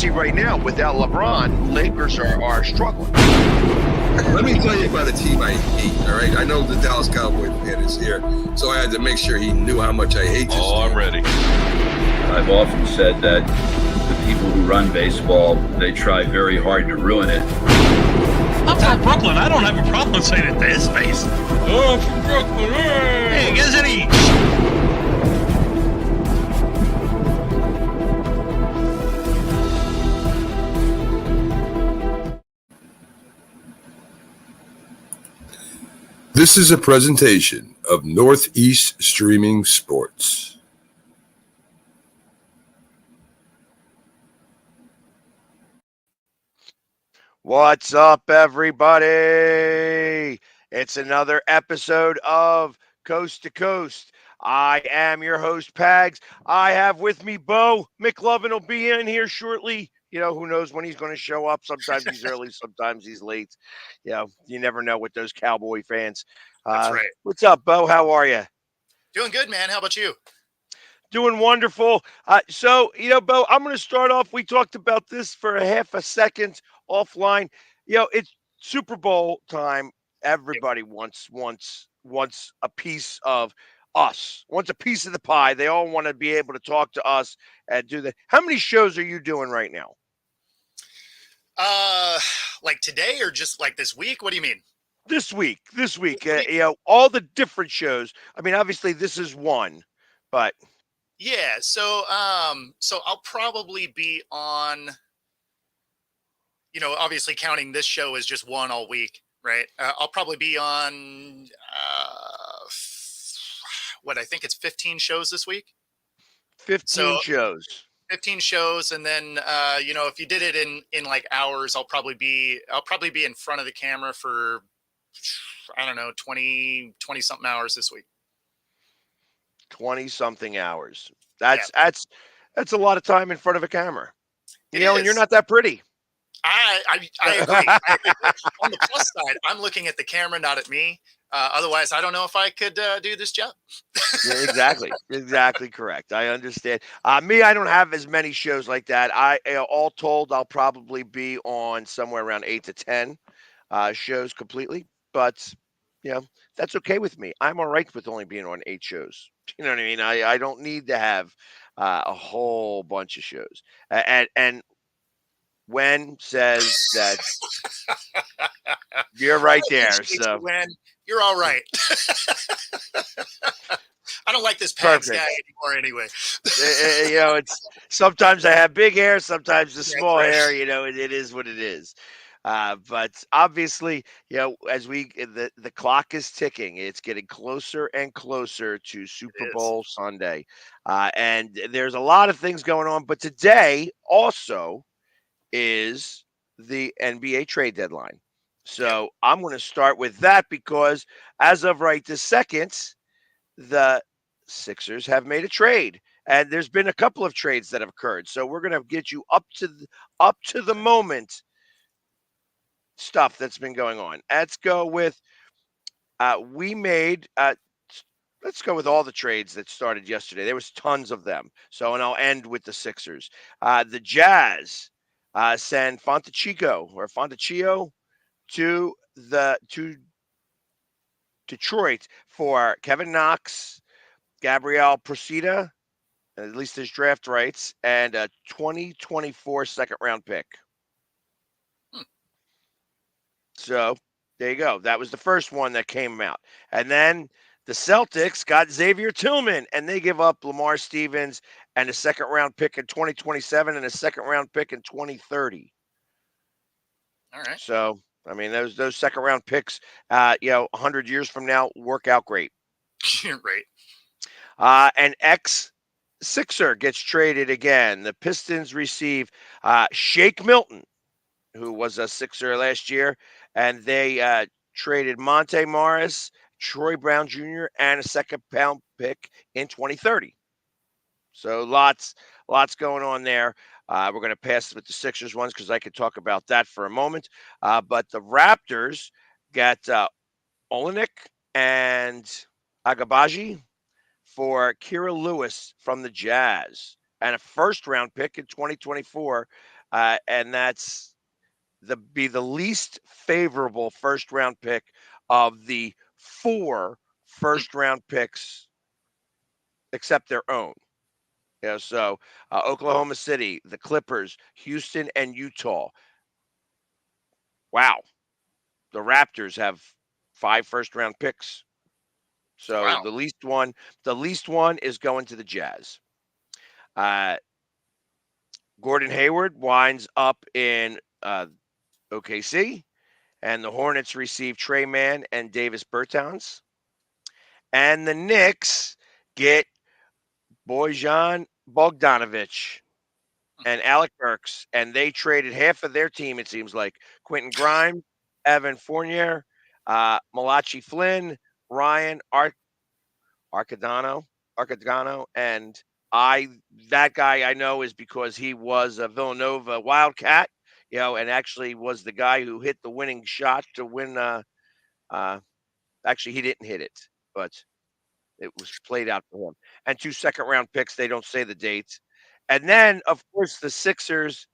especially right now without LeBron, Lakers are struggling. Let me tell you about a team I hate, all right? I know the Dallas Cowboy fan is here, so I had to make sure he knew how much I hate this team. I'm ready. I've often said that the people who run baseball, they try very hard to ruin it. I'm from Brooklyn. I don't have a problem saying it to his face. Oh, I'm from Brooklyn. Hey, isn't he? This is a presentation of Northeast Streaming Sports. What's up, everybody? It's another episode of Coast to Coast. I am your host, Pags. I have with me Bo. McLovin will be in here shortly. You know, who knows when he's going to show up. Sometimes he's early, sometimes he's late. You know, you never know with those Cowboy fans. That's right. What's up, Bo? How are you? Doing good, man. How about you? Doing wonderful. So, Bo, I'm going to start off. We talked about this for a half a second offline. It's Super Bowl time. Everybody wants a piece of us, wants a piece of the pie. They all want to be able to talk to us and do that. How many shows are you doing right now? Like today or just like this week? What do you mean? This week, all the different shows. I mean, obviously this is one, but yeah. So I'll probably be on, obviously counting this show as just one all week, right? I'll probably be on, I think it's 15 shows this week. 15 shows. 15 shows, and then if you did it in like hours, I'll probably be in front of the camera for, I don't know, 20 something hours this week. 20 something hours. That's a lot of time in front of a camera. And you're not that pretty. I agree. On the plus side, I'm looking at the camera, not at me. Otherwise, I don't know if I could do this job. Yeah, exactly correct. I understand. Me, I don't have as many shows like that. All told, I'll probably be on somewhere around 8 to 10 shows completely. But that's okay with me. I'm all right with only being on 8 shows. You know what I mean? I don't need to have a whole bunch of shows. And Wen says that you're right there. So Wen, you're all right. I don't like this Pags guy anymore anyway. It's sometimes I have big hair, sometimes the small hair, it is what it is. But obviously, as the clock is ticking, it's getting closer and closer to Super Bowl Sunday. And there's a lot of things going on, but today also is the NBA trade deadline. So I'm going to start with that because as of right this second, the Sixers have made a trade. And there's been a couple of trades that have occurred. So we're going to get you up to the moment stuff that's been going on. Let's go with let's go with all the trades that started yesterday. There was tons of them. So, and I'll end with the Sixers. The Jazz send Fontecchio to Detroit for Kevin Knox, Gabriel Procida, at least his draft rights, and a 2024 second round pick. So there you go. That was the first one that came out. And then the Celtics got Xavier Tillman, and they give up Lamar Stevens and a second round pick in 2027 and a second round pick in 2030. All right. So, I mean, those second round picks, 100 years from now work out great. Right. An ex-Sixer gets traded again. The Pistons receive Shake Milton, who was a Sixer last year, and they traded Monte Morris, Troy Brown Jr., and a second round pick in 2030. So lots going on there. We're going to pass with the Sixers ones because I could talk about that for a moment. But the Raptors got Olenek and Agabaji for Kira Lewis from the Jazz. and a first-round pick in 2024, and that's the least favorable first-round pick of the 4 first-round picks, except their own. So Oklahoma City, the Clippers, Houston, and Utah. Wow, the Raptors have 5 first-round picks. So Wow. the least one is going to the Jazz. Uh, Gordon Hayward winds up in OKC, and the Hornets receive Trey Mann and Davis Bertans. And the Knicks get Bojan Bogdanovic and Alec Burks, and they traded half of their team, it seems like. Quentin Grimes, Evan Fournier, Malachi Flynn, Ryan Arcadano, and that guy I know is because he was a Villanova Wildcat, and actually was the guy who hit the winning shot to win. Actually, he didn't hit it, but it was played out for him. And 2 second-round picks. They don't say the dates. And then, of course, the Sixers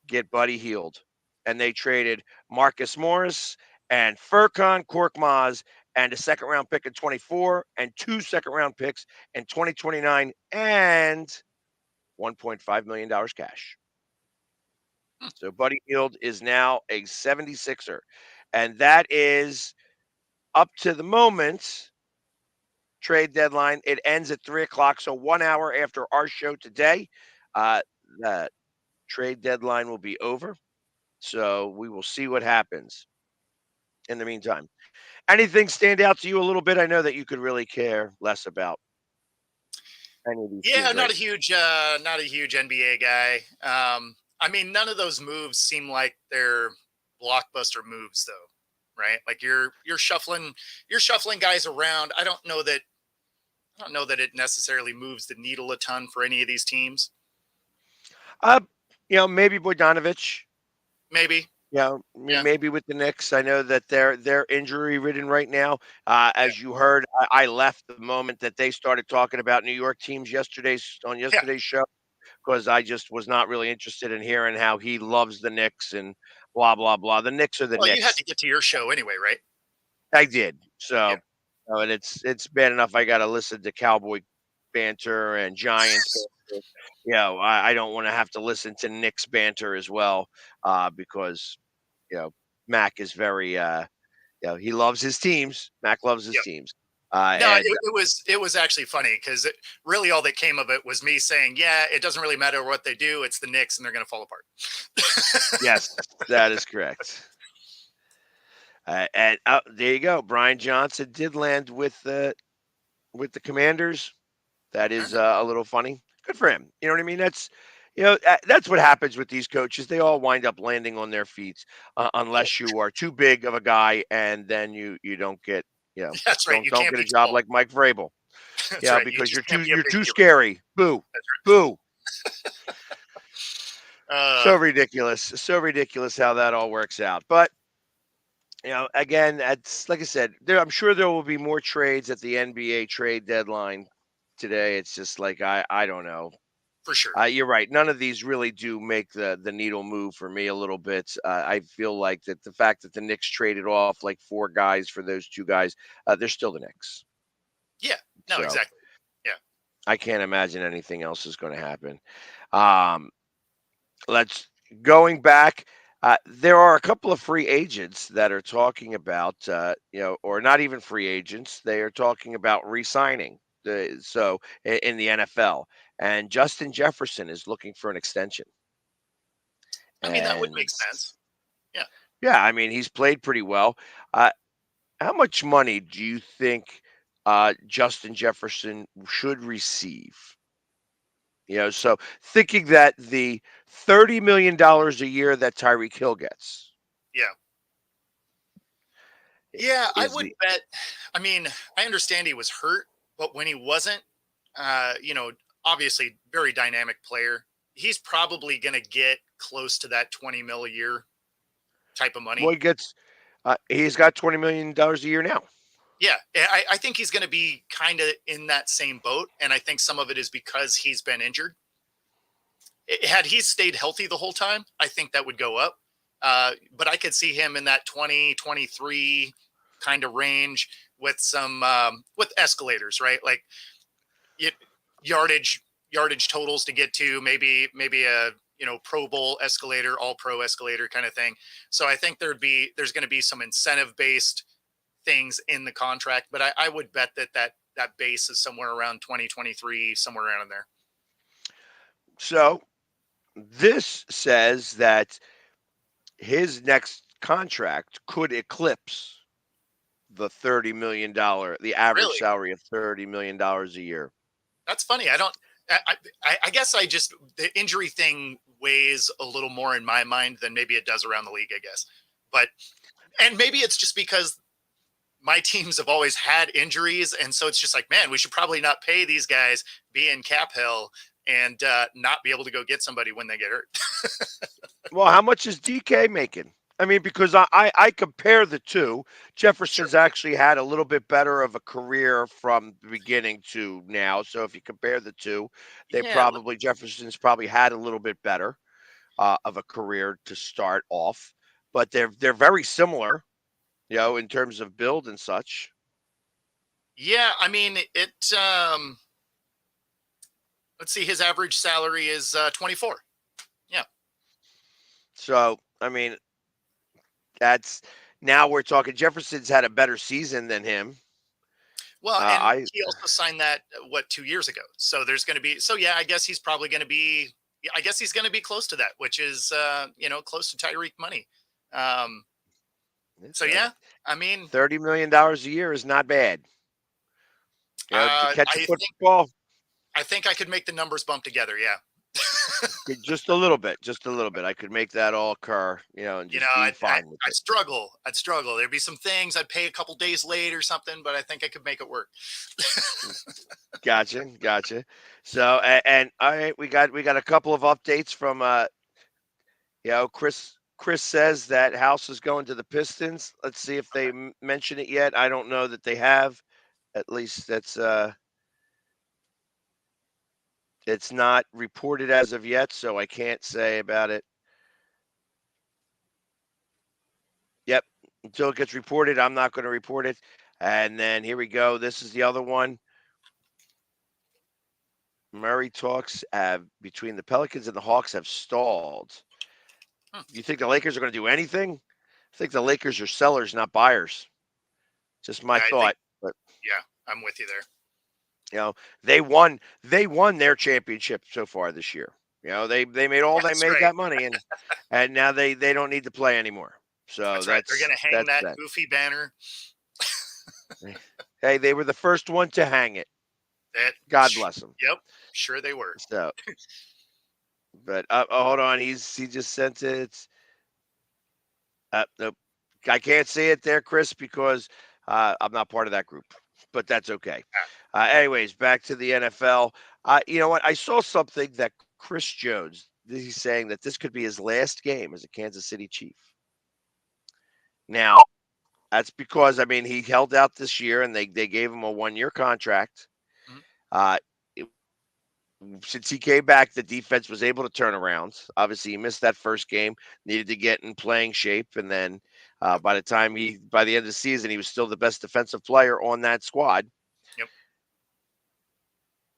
get Buddy Hield, and they traded Marcus Morris and Furkan Korkmaz and a second-round pick in 24 and 2 second-round picks in 2029 and $1.5 million cash. So Buddy Hield is now a 76er, and that is up to the moment trade deadline. It ends at 3:00, so 1 hour after our show today. The trade deadline will be over. So we will see what happens in the meantime. Anything stand out to you a little bit? I know that you could really care less about any of these Yeah, teams, not right? not a huge NBA guy. I mean, none of those moves seem like they're blockbuster moves, though, right? Like you're shuffling guys around. I don't know that it necessarily moves the needle a ton for any of these teams. Uh, maybe Bogdanovic. Maybe, yeah, Maybe with the Knicks. I know that they're injury ridden right now. yeah, As you heard, I left the moment that they started talking about New York teams on yeah. yesterday's show because I just was not really interested in hearing how he loves the Knicks and blah blah blah. The Knicks are the Well, you had Knicks. to get to your show anyway, right? I did. Yeah. So, and it's bad enough I got to listen to Cowboy banter and Giants banter. I don't want to have to listen to Knicks banter as well, because Mac is very he loves his teams. Mac loves his Yep. teams. No, And it was actually funny because really all that came of it was me saying, yeah, it doesn't really matter what they do. It's the Knicks and they're going to fall apart. yes, that is correct. And there you go. Brian Johnson did land with the Commanders. That is a little funny. Good for him. You know what I mean? That's what happens with these coaches. They all wind up landing on their feet, unless you are too big of a guy, and then you don't get That's right. You don't can't get a be job small. like Mike Vrabel. That's right. You Because just can't be a you're big too hero. scary. Boo, boo. So Uh, ridiculous. So ridiculous how that all works out. But again, it's like I said, I'm sure there will be more trades at the NBA trade deadline today. It's just like I don't know. for sure. You're right. None of these really do make the needle move for me a little bit. I feel like that the fact that the Knicks traded off like 4 guys for those 2 guys, they're still the Knicks. Yeah. No, So exactly. I can't imagine anything else is going to happen. Let's going back. There are a couple of free agents that are talking about, or not even free agents. They are talking about re-signing. In the NFL, and Justin Jefferson is looking for an extension. I mean, that would And make sense. Yeah. yeah, I mean he's played pretty well. How much money do you think Justin Jefferson should receive? So thinking that the $30 million a year that Tyreek Hill gets. Yeah. Yeah, I is would the bet. I mean, I understand he was hurt, but when he wasn't, obviously very dynamic player, he's probably going to get close to that 20 mil a year type of money. boy gets he's got $20 million a year now. Yeah, I think he's going to be kind of in that same boat, and I think some of it is because he's been injured. Had he stayed healthy the whole time, I think that would go up. But I could see him in that 2023 kind of range with some with escalators, right? Like y- yardage totals to get to, maybe a Pro Bowl escalator, all pro escalator kind of thing. So I think there's going to be some incentive based things in the contract, but I would bet that base is somewhere around 2023, somewhere around in there. So this says that his next contract could eclipse the $30 million, the average Really? salary of $30 million a year. That's funny. I don't. I guess the injury thing weighs a little more in my mind than maybe it does around the league. I guess, but and maybe it's just because my teams have always had injuries, and so it's just like, man, we should probably not pay these guys, be in cap hell, and not be able to go get somebody when they get hurt. Well, how much is DK making? I mean, because I compare the two. Sure. Jefferson's actually had a little bit better of a career from the beginning to now. So if you compare the two, Yeah. Jefferson's probably had a little bit better of a career to start off, but they're very similar, in terms of build and such. Yeah. I mean, it. Let's see. His average salary is 24. Yeah. So I mean, that's now we're talking. Jefferson's had a better season than him. Well, and I he also signed that 2 years ago. So there's going to be. So yeah, I guess he's probably going to be. I guess he's going to be close to that, which is close to Tyreek money. Um, so yeah, I mean, $30 million a year is not bad. To catch a football, I think I could make the numbers bump together. Yeah. just a little bit, I could make that all occur, and just be fine with I'd it. struggle. There'd be some things I'd pay a couple days late or something, but I think I could make it work. Gotcha. So, and all right, we got a couple of updates from Chris. Chris says that House is going to the Pistons. Let's see if they mention it yet. I don't know that they have. At least it's not reported as of yet, so I can't say about it. Yep. Until it gets reported, I'm not going to report it. And then here we go. This is the other one. Murray talks between the Pelicans and the Hawks have stalled. You think the Lakers are going to do anything? I think the Lakers are sellers, not buyers. Just my thought. But yeah, I'm with you there. they won their championship so far this year. They made that money, and now they don't need to play anymore. So that's right. They're going to hang that goofy banner. Hey, they were the first one to hang it. God bless them. Yep, sure they were. So, but hold on, he just sent it. Nope, I can't see it there, Chris, because I'm not part of that group. But that's okay. Anyways, back to the NFL. You know what? I saw something that Chris Jones, he's saying that this could be his last game as a Kansas City Chief. Now, that's because, he held out this year, and they gave him a 1-year contract. Mm-hmm. Since he came back, the defense was able to turn around. Obviously, he missed that first game, needed to get in playing shape, and then by the end of the season, he was still the best defensive player on that squad. Yep.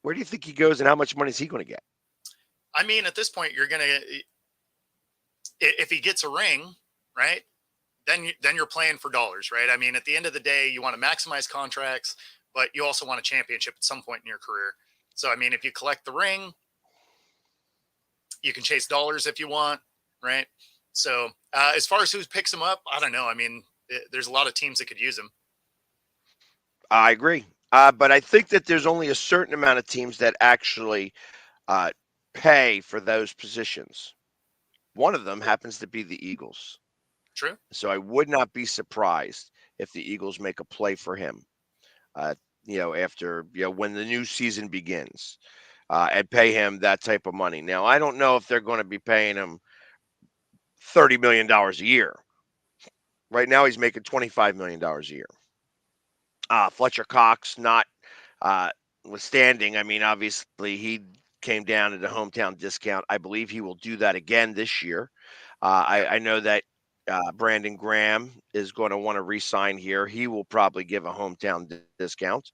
Where do you think he goes, and how much money is he going to get? At this point, you're going to, if he gets a ring, right, then you're playing for dollars, right? At the end of the day, you want to maximize contracts, but you also want a championship at some point in your career. So, if you collect the ring, you can chase dollars if you want, right? So, as far as who picks him up, I don't know. There's a lot of teams that could use him. I agree. But I think that there's only a certain amount of teams that actually pay for those positions. One of them happens to be the Eagles. True. So I would not be surprised if the Eagles make a play for him. After when the new season begins, and pay him that type of money. Now, I don't know if they're going to be paying him $30 million a year. Right now, he's making $25 million a year. Fletcher Cox not withstanding. Obviously, he came down at a hometown discount. I believe he will do that again this year. Yeah. I know that Brandon Graham is going to want to re-sign here. He will probably give a hometown discount.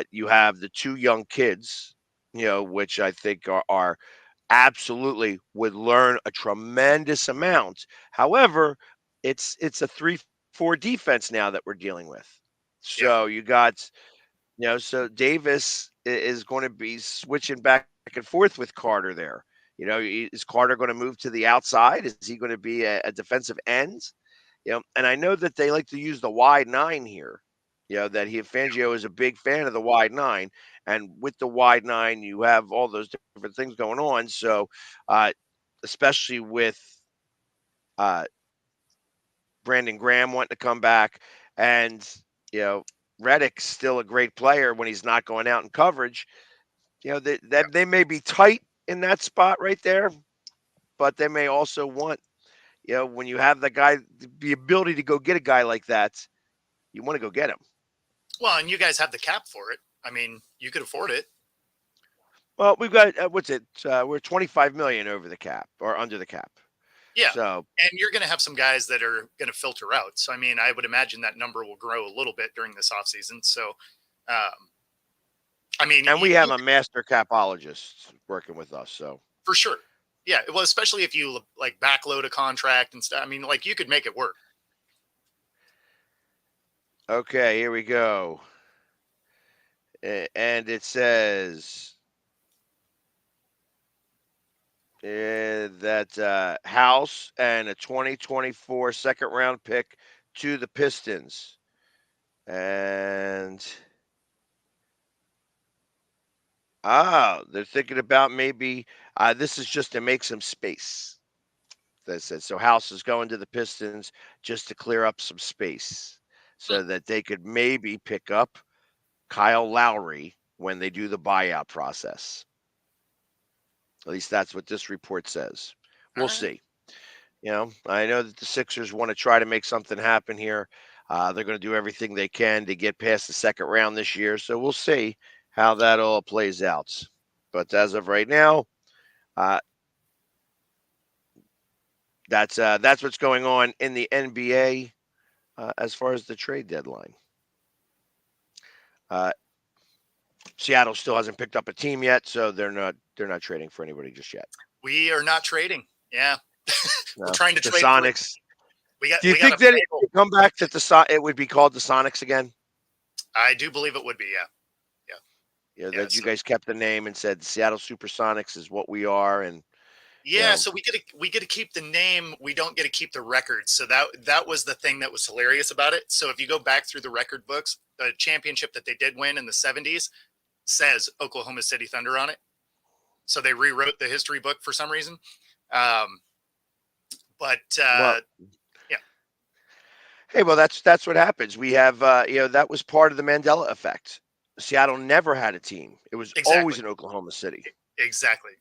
You have the two young kids, which I think are absolutely would learn a tremendous amount. However, it's a 3-4 defense now that we're dealing with. Yeah. So you got, so Davis is going to be switching back and forth with Carter there. Is Carter going to move to the outside? Is he going to be a defensive end? And I know that they like to use the wide nine here. That Fangio is a big fan of the wide nine, and with the wide nine, you have all those different things going on. So, especially with uh, Brandon Graham wanting to come back, and Reddick's still a great player when he's not going out in coverage. That they may be tight in that spot right there, but they may also want, when you have the ability to go get a guy like that, you want to go get him. Well, and you guys have the cap for it. I mean, you could afford it. Well, we've got what's it? We're 25 million over the cap or under the cap. Yeah. So, and you're going to have some guys that are going to filter out. So, I mean, I would imagine that number will grow a little bit during this offseason. So, I mean, and we have a master capologist working with us. So, for sure. Yeah. Well, especially if you like backload a contract and stuff. I mean, like you could make it work. Okay, here we go. And it says that House and a 2024 second round pick to the Pistons. And they're thinking about maybe this is just to make some space. That said, so House is going to the Pistons just to clear up some space so that they could maybe pick up Kyle Lowry when they do the buyout process. At least that's what this report says. We'll see. I know that the Sixers want to try to make something happen here. They're going to do everything they can to get past the second round this year. So we'll see how that all plays out. But as of right now, that's what's going on in the NBA as far as the trade deadline. Seattle still hasn't picked up a team yet, so they're not trading for anybody just yet. We are not trading. Yeah, no, we're trying to the trade Sonics. Do you think that it would come back that it would be called the Sonics again? I do believe it would be. Yeah. That you guys kept the name and said Seattle Supersonics is what we are, and so we get to keep the name. We don't get to keep the records. So that was the thing that was hilarious about it. So if you go back through the record books, the championship that they did win in the 70s says Oklahoma City Thunder on it. So they rewrote the history book for some reason. Yeah. Hey, well, that's what happens. We have, that was part of the Mandela effect. Seattle never had a team. It was always in Oklahoma City. Exactly.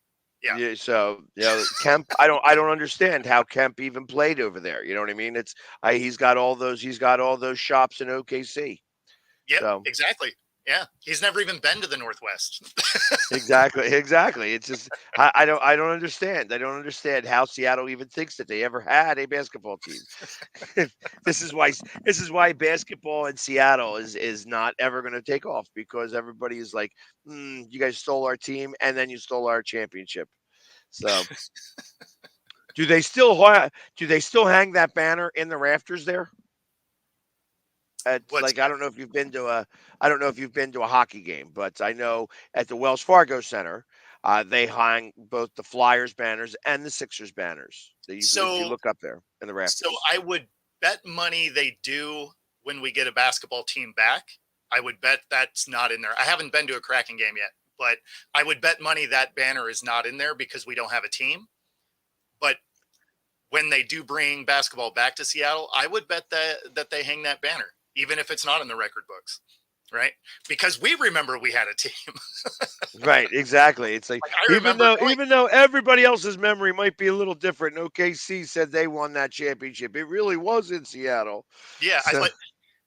Yeah. So Kemp, I don't understand how Kemp even played over there. You know what I mean? He's got all those shops in OKC. Yeah. So. Exactly. Yeah. He's never even been to the Northwest. Exactly. It's just I don't understand. I don't understand how Seattle even thinks that they ever had a basketball team. This is why basketball in Seattle is not ever going to take off, because everybody is like, you guys stole our team and then you stole our championship. So do they still hang that banner in the rafters there? I don't know if you've been to a hockey game, but I know at the Wells Fargo Center, they hang both the Flyers banners and the Sixers banners. If you look up there in the rafters. So I would bet money they do when we get a basketball team back. I would bet that's not in there. I haven't been to a Kraken game yet, but I would bet money that banner is not in there because we don't have a team. But when they do bring basketball back to Seattle, I would bet that they hang that banner, even if it's not in the record books, right? Because we remember we had a team. Right, exactly. It's like even though everybody else's memory might be a little different, OKC said they won that championship. It really was in Seattle. Yeah, so,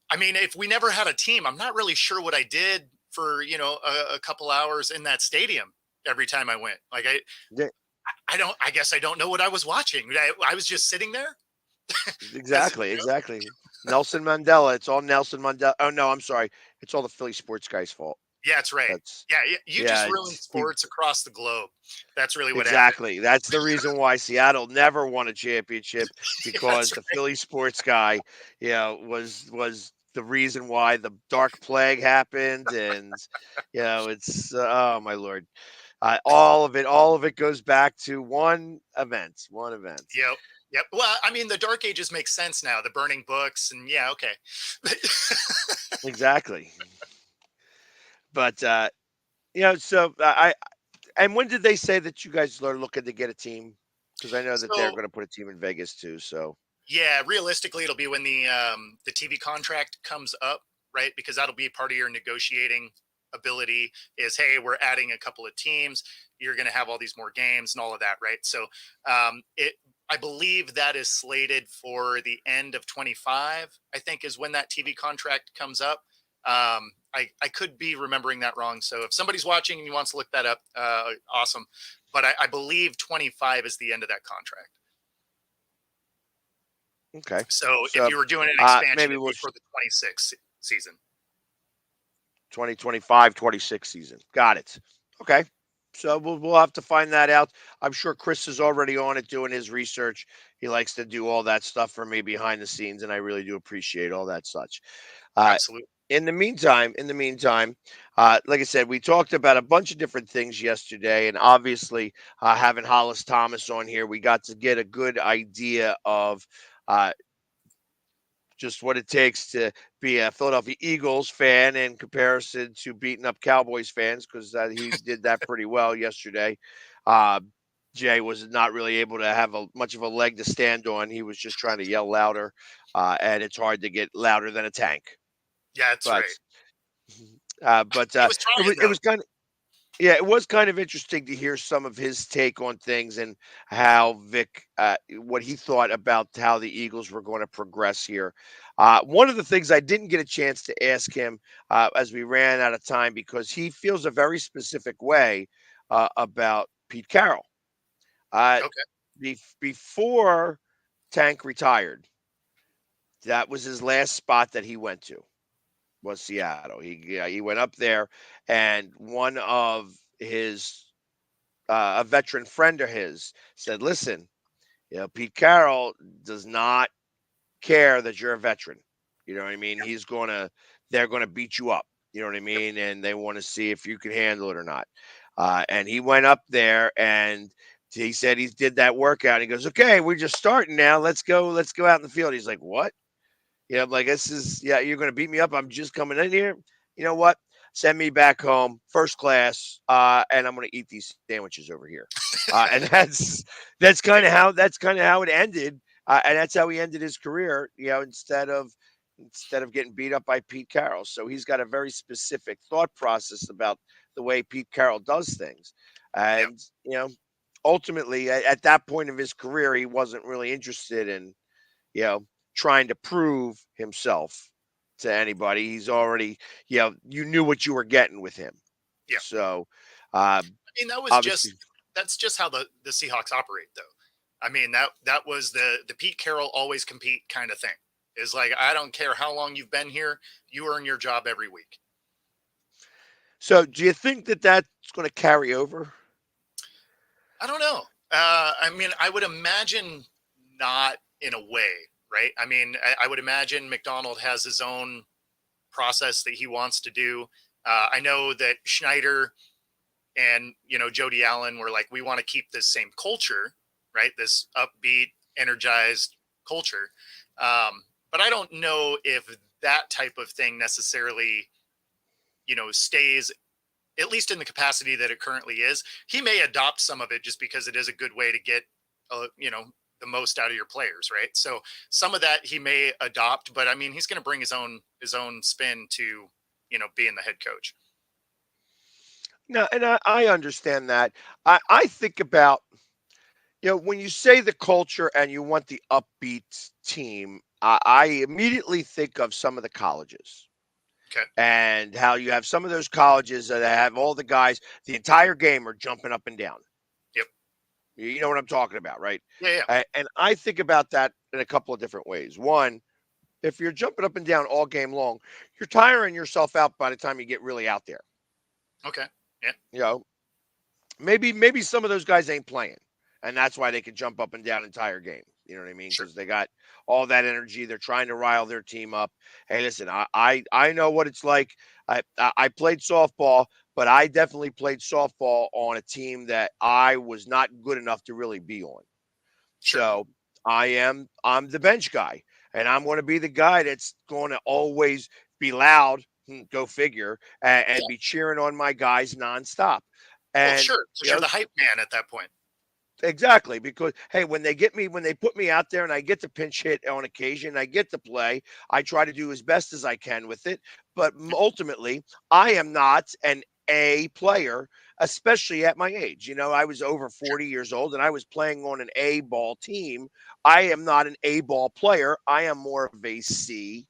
I mean, if we never had a team, I'm not really sure what I did for a couple hours in that stadium. every time I went. Like Yeah, I don't. I guess I don't know what I was watching. I was just sitting there because exactly, exactly. Nelson Mandela. It's all Nelson Mandela. Oh no, I'm sorry. It's all the Philly sports guy's fault. yeah, that's right. That's Yeah, you just yeah. ruined He sports across the globe. That's really what happened. exactly. That's the reason why Seattle never won a championship Yeah, because that's the right. Philly sports guy, was the reason why the dark plague happened, and it's oh my lord, all of it goes back to one event. Yep. Yep. Well, I mean, the Dark Ages make sense now. The burning books, and yeah, okay. Exactly. But so and when did they say that you guys are looking to get a team? Because I know that they're So going to put a team in Vegas too. So yeah, realistically, it'll be when the TV contract comes up, right? Because that'll be part of your negotiating ability. Is hey, we're adding a couple of teams. You're going to have all these more games and all of that, right? So it. I believe that is slated for the end of 25. I think is when that TV contract comes up. I could be remembering that wrong. So if somebody's watching and wants to look that up, awesome. But I believe 25 is the end of that contract. okay, So if so you were doing an expansion, maybe it'd we'll be for the 26 season. 2025-26 season. Got it. Okay. So we'll have to find that out. I'm sure Chris is already on it doing his research. He likes to do all that stuff for me behind the scenes, and I really do appreciate all that such. Uh, Absolutely. in the meantime, like I said, we talked about a bunch of different things yesterday, and obviously, having Hollis Thomas on here, we got to get a good idea of uh, just what it takes to be a Philadelphia Eagles fan in comparison to beating up Cowboys fans because he did that pretty well yesterday. Uh, Jay was not really able to have much of a leg to stand on. He was just trying to yell louder, and it's hard to get louder than a tank. Yeah, that's But right. He but was it trying was it though. was kind of yeah, it was kind of interesting to hear some of his take on things and how Vic, what he thought about how the Eagles were going to progress here. One of the things I didn't get a chance to ask him as we ran out of time because he feels a very specific way about Pete Carroll. Uh, Okay. Before Tank retired, that was his last spot that he went to was Seattle. He went up there, and one of his a veteran friend of his said, "Listen, Pete Carroll does not care that you're a veteran. You know what I mean? They're gonna beat you up. You know what I Yep. mean? And they want to see if you can handle it or not." And he went up there and he said he did that workout. He goes, "Okay, we're just starting now. Let's go. Let's go out in the field." He's like, "What?" Yeah, I'm like, you're going to beat me up. I'm just coming in here. You know what? Send me back home, first class, and I'm going to eat these sandwiches over here. And that's kind of how it ended, and that's how he ended his career. Instead of getting beat up by Pete Carroll. So he's got a very specific thought process about the way Pete Carroll does things, Yep. and ultimately at that point of his career, he wasn't really interested in you know, trying to prove himself to anybody. He's already, you knew what you were getting with him. Yeah. So, uh, I mean, obviously, that's just how the Seahawks operate, though. I mean that was the Pete Carroll always compete kind of thing. Is like I don't care how long you've been here, you earn your job every week. so do you think that that's going to carry over? I don't know. I mean, I would imagine not in a way, right? I mean, I would imagine McDonald has his own process that he wants to do. I know that Schneider and Jody Allen were like, we want to keep this same culture, right? This upbeat, energized culture. But I don't know if that type of thing necessarily, stays at least in the capacity that it currently is. He may adopt some of it just because it is a good way to get, the most out of your players, right? So some of that he may adopt, but I mean, he's going to bring his own spin to, being the head coach. No, and I understand that. I think about, when you say the culture and you want the upbeat team, I immediately think of some of the colleges. Okay. and how you have some of those colleges that have all the guys, the entire game are jumping up and down. Yep. You know what I'm talking about, right? Yeah. Yeah. And I think about that in a couple of different ways. One, if you're jumping up and down all game long, you're tiring yourself out by the time you get really out there. Okay. Yeah. You know, maybe some of those guys ain't playing, and that's why they can jump up and down entire game. You know what I mean? Sure. Because they got all that energy. They're trying to rile their team up. Hey, listen, I know what it's like. I played softball, but I definitely played softball on a team that I was not good enough to really be on. Sure. So I'm the bench guy, and I'm going to be the guy that's going to always be loud. Go figure, and Yeah. be cheering on my guys nonstop. Well, And sure, because you you're know, the hype man at that point. exactly, because hey, when they put me out there and I get to pinch hit on occasion, I get to play, I try to do as best as I can with it. But ultimately, I am not an A player, especially at my age. You know, I was over 40 years old and I was playing on an A ball team. I am not an A ball player. I am more of a C,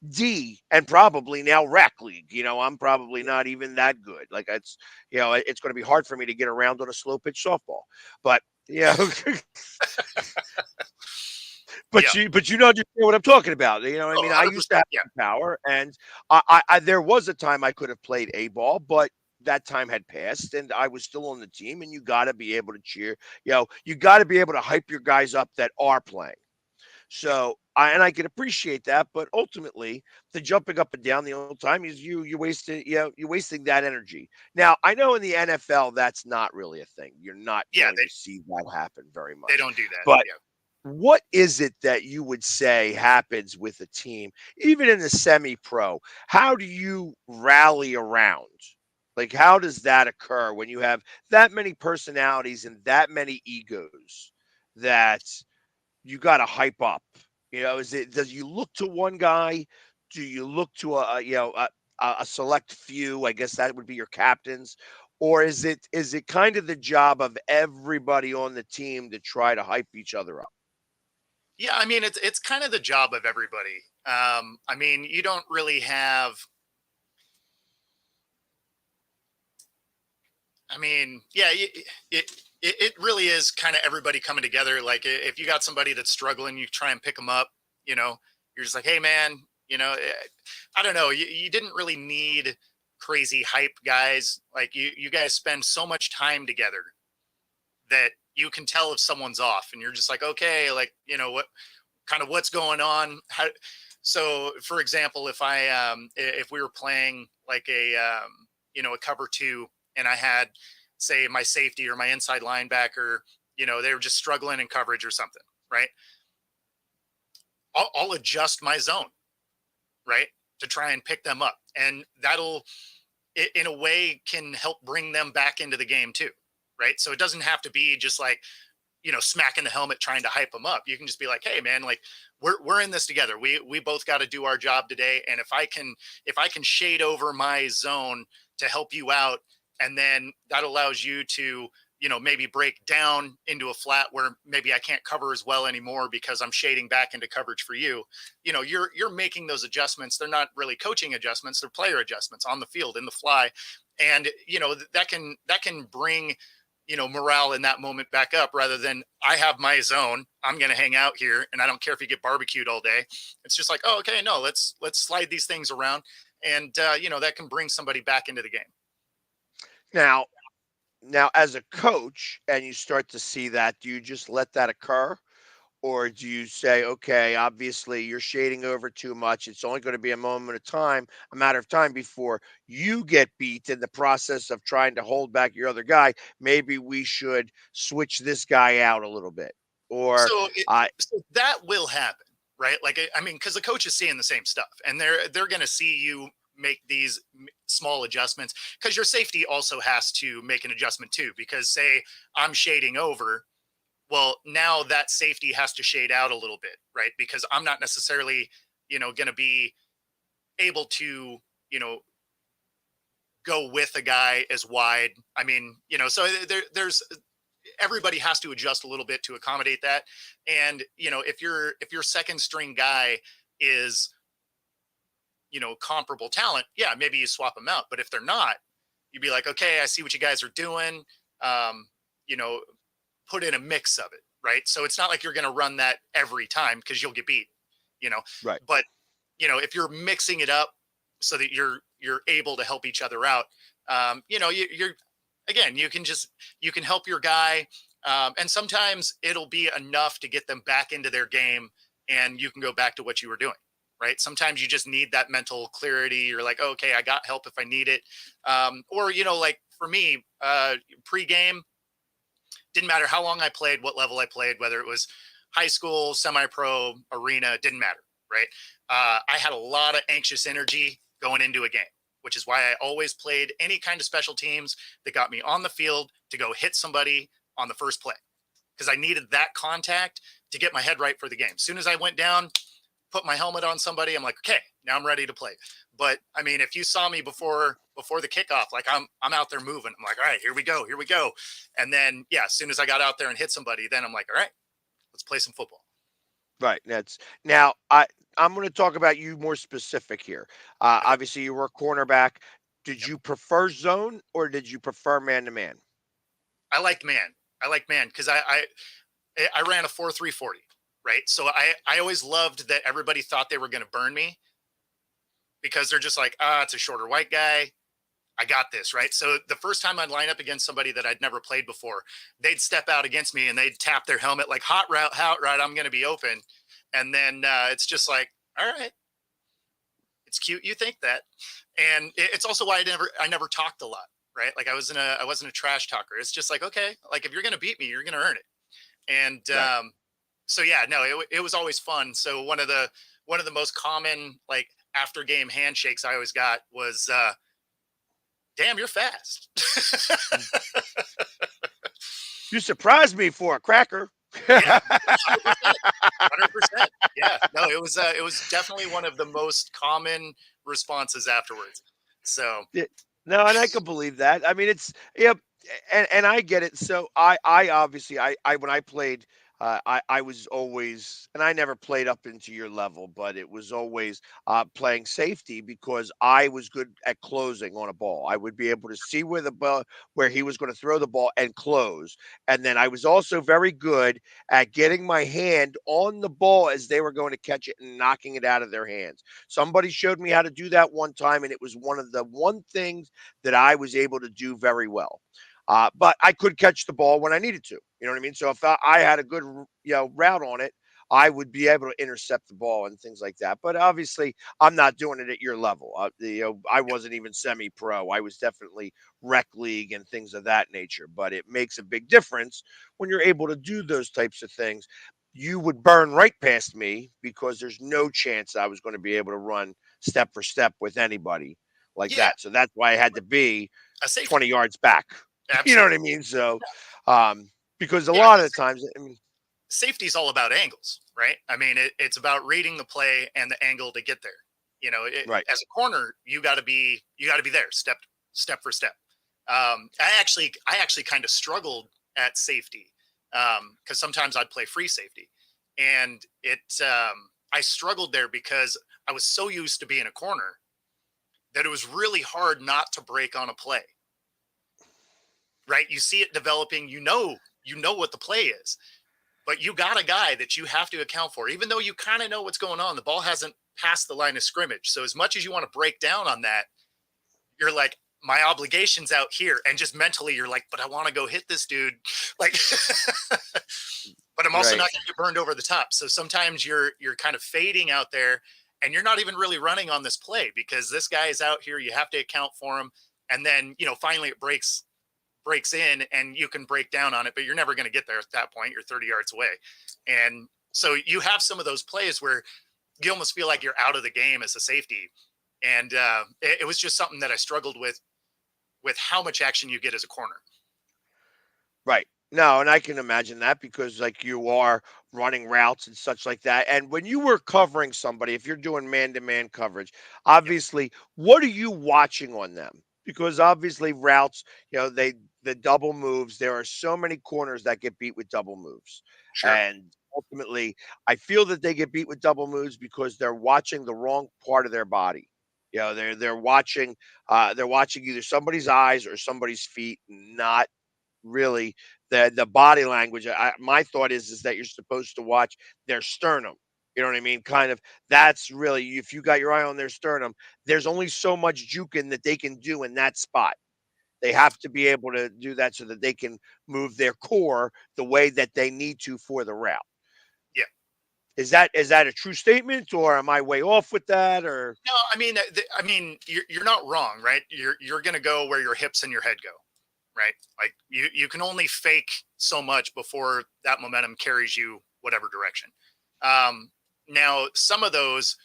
D, and probably now rec league. You know, I'm probably not even that good. Like it's going to be hard for me to get around on a slow pitch softball. But yeah, Yeah. but you know understand what I'm talking about. You know what I Oh, mean? I used to 100%. have Yeah. the power, and there was a time I could have played a ball, but that time had passed, and I was still on the team. And you got to be able to cheer. You got to be able to hype your guys up that are playing. So I can appreciate that, but ultimately the jumping up and down the whole time is you wasting you're wasting that energy. Now I know in the NFL that's not really a thing. You're not Yeah. going to see that happen very They much. don't do that. But Yeah. what is it that you would say happens with a team, even in the semi-pro? How do you rally around? Like, how does that occur when you have that many personalities and that many egos that you got to hype up? Does you look to one guy? Do you look to a select few? I guess that would be your captains. Or is it kind of the job of everybody on the team to try to hype each other up? Yeah. I mean, it's kind of the job of everybody. I mean, you don't really have. I mean, yeah, it really is kind of everybody coming together. Like if you got somebody that's struggling, you try and pick them up. You know, you're just like, hey, man. I don't know. You didn't really need crazy hype guys. Like you guys spend so much time together that you can tell if someone's off, and you're just like, okay, like what kind of what's going on. So, for example, if we were playing like a cover two, and I had, say, my safety or my inside linebacker, they were just struggling in coverage or something, right? I'll adjust my zone, right, to try and pick them up, and that'll, in a way, can help bring them back into the game too, right? So it doesn't have to be just like smacking the helmet trying to hype them up. You can just be like, hey man, like we're in this together. We both got to do our job today. And if I can shade over my zone to help you out, and then that allows you to, maybe break down into a flat where maybe I can't cover as well anymore because I'm shading back into coverage for you. You're making those adjustments. They're not really coaching adjustments, they're player adjustments on the field in the fly. And that can bring morale in that moment back up, rather than I have my zone, I'm going to hang out here and I don't care if you get barbecued all day. It's just like, oh, okay, no, let's slide these things around. And that can bring somebody back into the game. Now, as a coach, and you start to see that, do you just let that occur? Or do you say, okay, obviously you're shading over too much. It's only going to be a matter of time before you get beat in the process of trying to hold back your other guy. Maybe we should switch this guy out a little bit. Or So, I so that will happen, right? Like, I mean, because the coach is seeing the same stuff, and they're going to see you make these small adjustments, because your safety also has to make an adjustment too. Because say I'm shading over, well, now that safety has to shade out a little bit, right? Because I'm not necessarily, going to be able to, go with a guy as wide. I mean, so there's everybody has to adjust a little bit to accommodate that. And if your second string guy is comparable talent, yeah, maybe you swap them out. But if they're not, you'd be like, okay, I see what you guys are doing. Um, you know, put in a mix of it, right? So it's not like you're going to run that every time because you'll get beat, you know. Right. But if you're mixing it up so that you're able to help each other out, you're again, you can help your guy, and sometimes it'll be enough to get them back into their game, and you can go back to what you were doing. Right. Sometimes you just need that mental clarity. You're like, oh, okay, I got help if I need it. Or, like for me, pre-game, didn't matter how long I played, what level I played, whether it was high school, semi-pro, arena, didn't matter. Right. I had a lot of anxious energy going into a game, which is why I always played any kind of special teams that got me on the field to go hit somebody on the first play, because I needed that contact to get my head right for the game. As soon as I went down, put my helmet on somebody, I'm like, okay, now I'm ready to play. But I mean, if you saw me before the kickoff, like I'm out there moving. I'm like, all right, here we go. And then, yeah, as soon as I got out there and hit somebody, then I'm like, all right, let's play some football. Right. I'm going to talk about you more specific here. Obviously, you were a cornerback. Did you prefer zone or did you prefer man to man? I liked man because I ran a 4.340. Right. So I always loved that everybody thought they were going to burn me, because they're just like, it's a shorter white guy. I got this. Right. So the first time I'd line up against somebody that I'd never played before, they'd step out against me and they'd tap their helmet like hot route, I'm going to be open. And then it's just like, all right, it's cute. You think that. And it's also why I never talked a lot. Right. Like I wasn't a trash talker. It's just like, okay, like if you're going to beat me, you're going to earn it. And, Right. So yeah, no, it was always fun. So one of the most common like after game handshakes I always got was, damn, you're fast. You surprised me for a cracker. Yeah, 100%. Yeah, no, it was definitely one of the most common responses afterwards. So Yeah. No, and I can believe that. I mean, it's yeah, and I get it. So I obviously I when I played, I was always, and I never played up into your level, but it was always playing safety because I was good at closing on a ball. I would be able to see where the ball, where he was going to throw the ball and close, and then I was also very good at getting my hand on the ball as they were going to catch it and knocking it out of their hands. Somebody showed me how to do that one time, and it was one of the one things that I was able to do very well. But I could catch the ball when I needed to. You know what I mean? So if I had a good route on it, I would be able to intercept the ball and things like that. But obviously, I'm not doing it at your level. I wasn't even semi-pro. I was definitely rec league and things of that nature. But it makes a big difference when you're able to do those types of things. You would burn right past me because there's no chance I was going to be able to run step for step with anybody like yeah, that. So that's why I had to be a safety. 20 yards back. You know what I Absolutely. mean? So, because a Yeah, lot of the times, I mean, safety is all about angles, right? I mean, it's about reading the play and the angle to get there. right, As a corner, you got to be there, step for step. I actually kind of struggled at safety, because sometimes I'd play free safety, and I struggled there because I was so used to being a corner that it was really hard not to break on a play. Right? You see it developing. You know what the play is, but you got a guy that you have to account for, even though you kind of know what's going on. The ball hasn't passed the line of scrimmage. So as much as you want to break down on that, you're like, my obligation's out here. And just mentally, you're like, but I want to go hit this dude. Like, but I'm also right, not going to get burned over the top. So sometimes you're kind of fading out there and you're not even really running on this play because this guy is out here. You have to account for him. And then, finally it breaks in and you can break down on it, but you're never going to get there at that point. You're 30 yards away. And so you have some of those plays where you almost feel like you're out of the game as a safety. And it was just something that I struggled with how much action you get as a corner. right. No, and I can imagine that because like you are running routes and such like that. And when you were covering somebody, if you're doing man-to-man coverage, Yep. obviously, what are you watching on them? Because obviously routes, the double moves, there are so many corners that get beat with double moves. Sure. And ultimately, I feel that they get beat with double moves because they're watching the wrong part of their body. You know, they're watching either somebody's eyes or somebody's feet, not really the body language. My thought is that you're supposed to watch their sternum. You know what I mean? Kind of that's really if you got your eye on their sternum, there's only so much juking that they can do in that spot. They have to be able to do that so that they can move their core the way that they need to for the route. Yeah. Is that a true statement, or am I way off with that? Or No, I mean, you're not wrong, right? You're gonna go where your hips and your head go, right? Like you can only fake so much before that momentum carries you whatever direction. Now, some of those,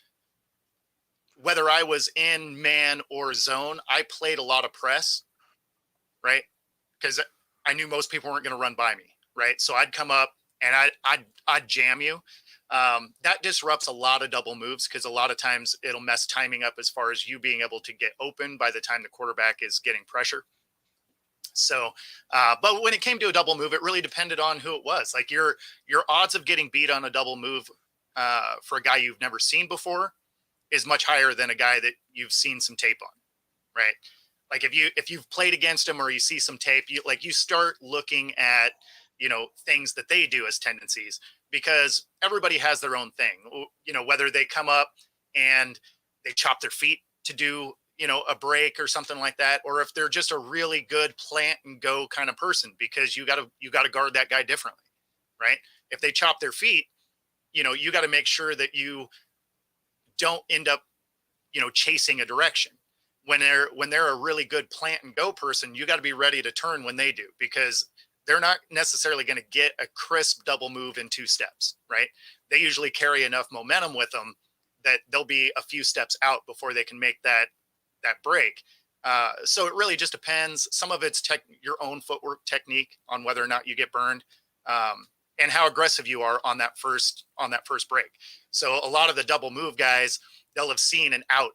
whether I was in man or zone, I played a lot of press, right? Because I knew most people weren't going to run by me, right? So I'd come up and I'd jam you. That disrupts a lot of double moves because a lot of times it'll mess timing up as far as you being able to get open by the time the quarterback is getting pressure. So, but when it came to a double move, it really depended on who it was. Like your odds of getting beat on a double move for a guy you've never seen before is much higher than a guy that you've seen some tape on, right? Like if you've played against him or you see some tape, you start looking at things that they do as tendencies because everybody has their own thing. Whether they come up and they chop their feet to do a break or something like that, or if they're just a really good plant and go kind of person because you got to guard that guy differently, right? If they chop their feet, you got to make sure that you don't end up chasing a direction. When they're a really good plant and go person, you got to be ready to turn when they do because they're not necessarily going to get a crisp double move in 2 steps, right? They usually carry enough momentum with them that they'll be a few steps out before they can make that break. So it really just depends. Some of it's your own footwork technique on whether or not you get burned, and how aggressive you are on that first break. So a lot of the double move guys, they'll have seen an out,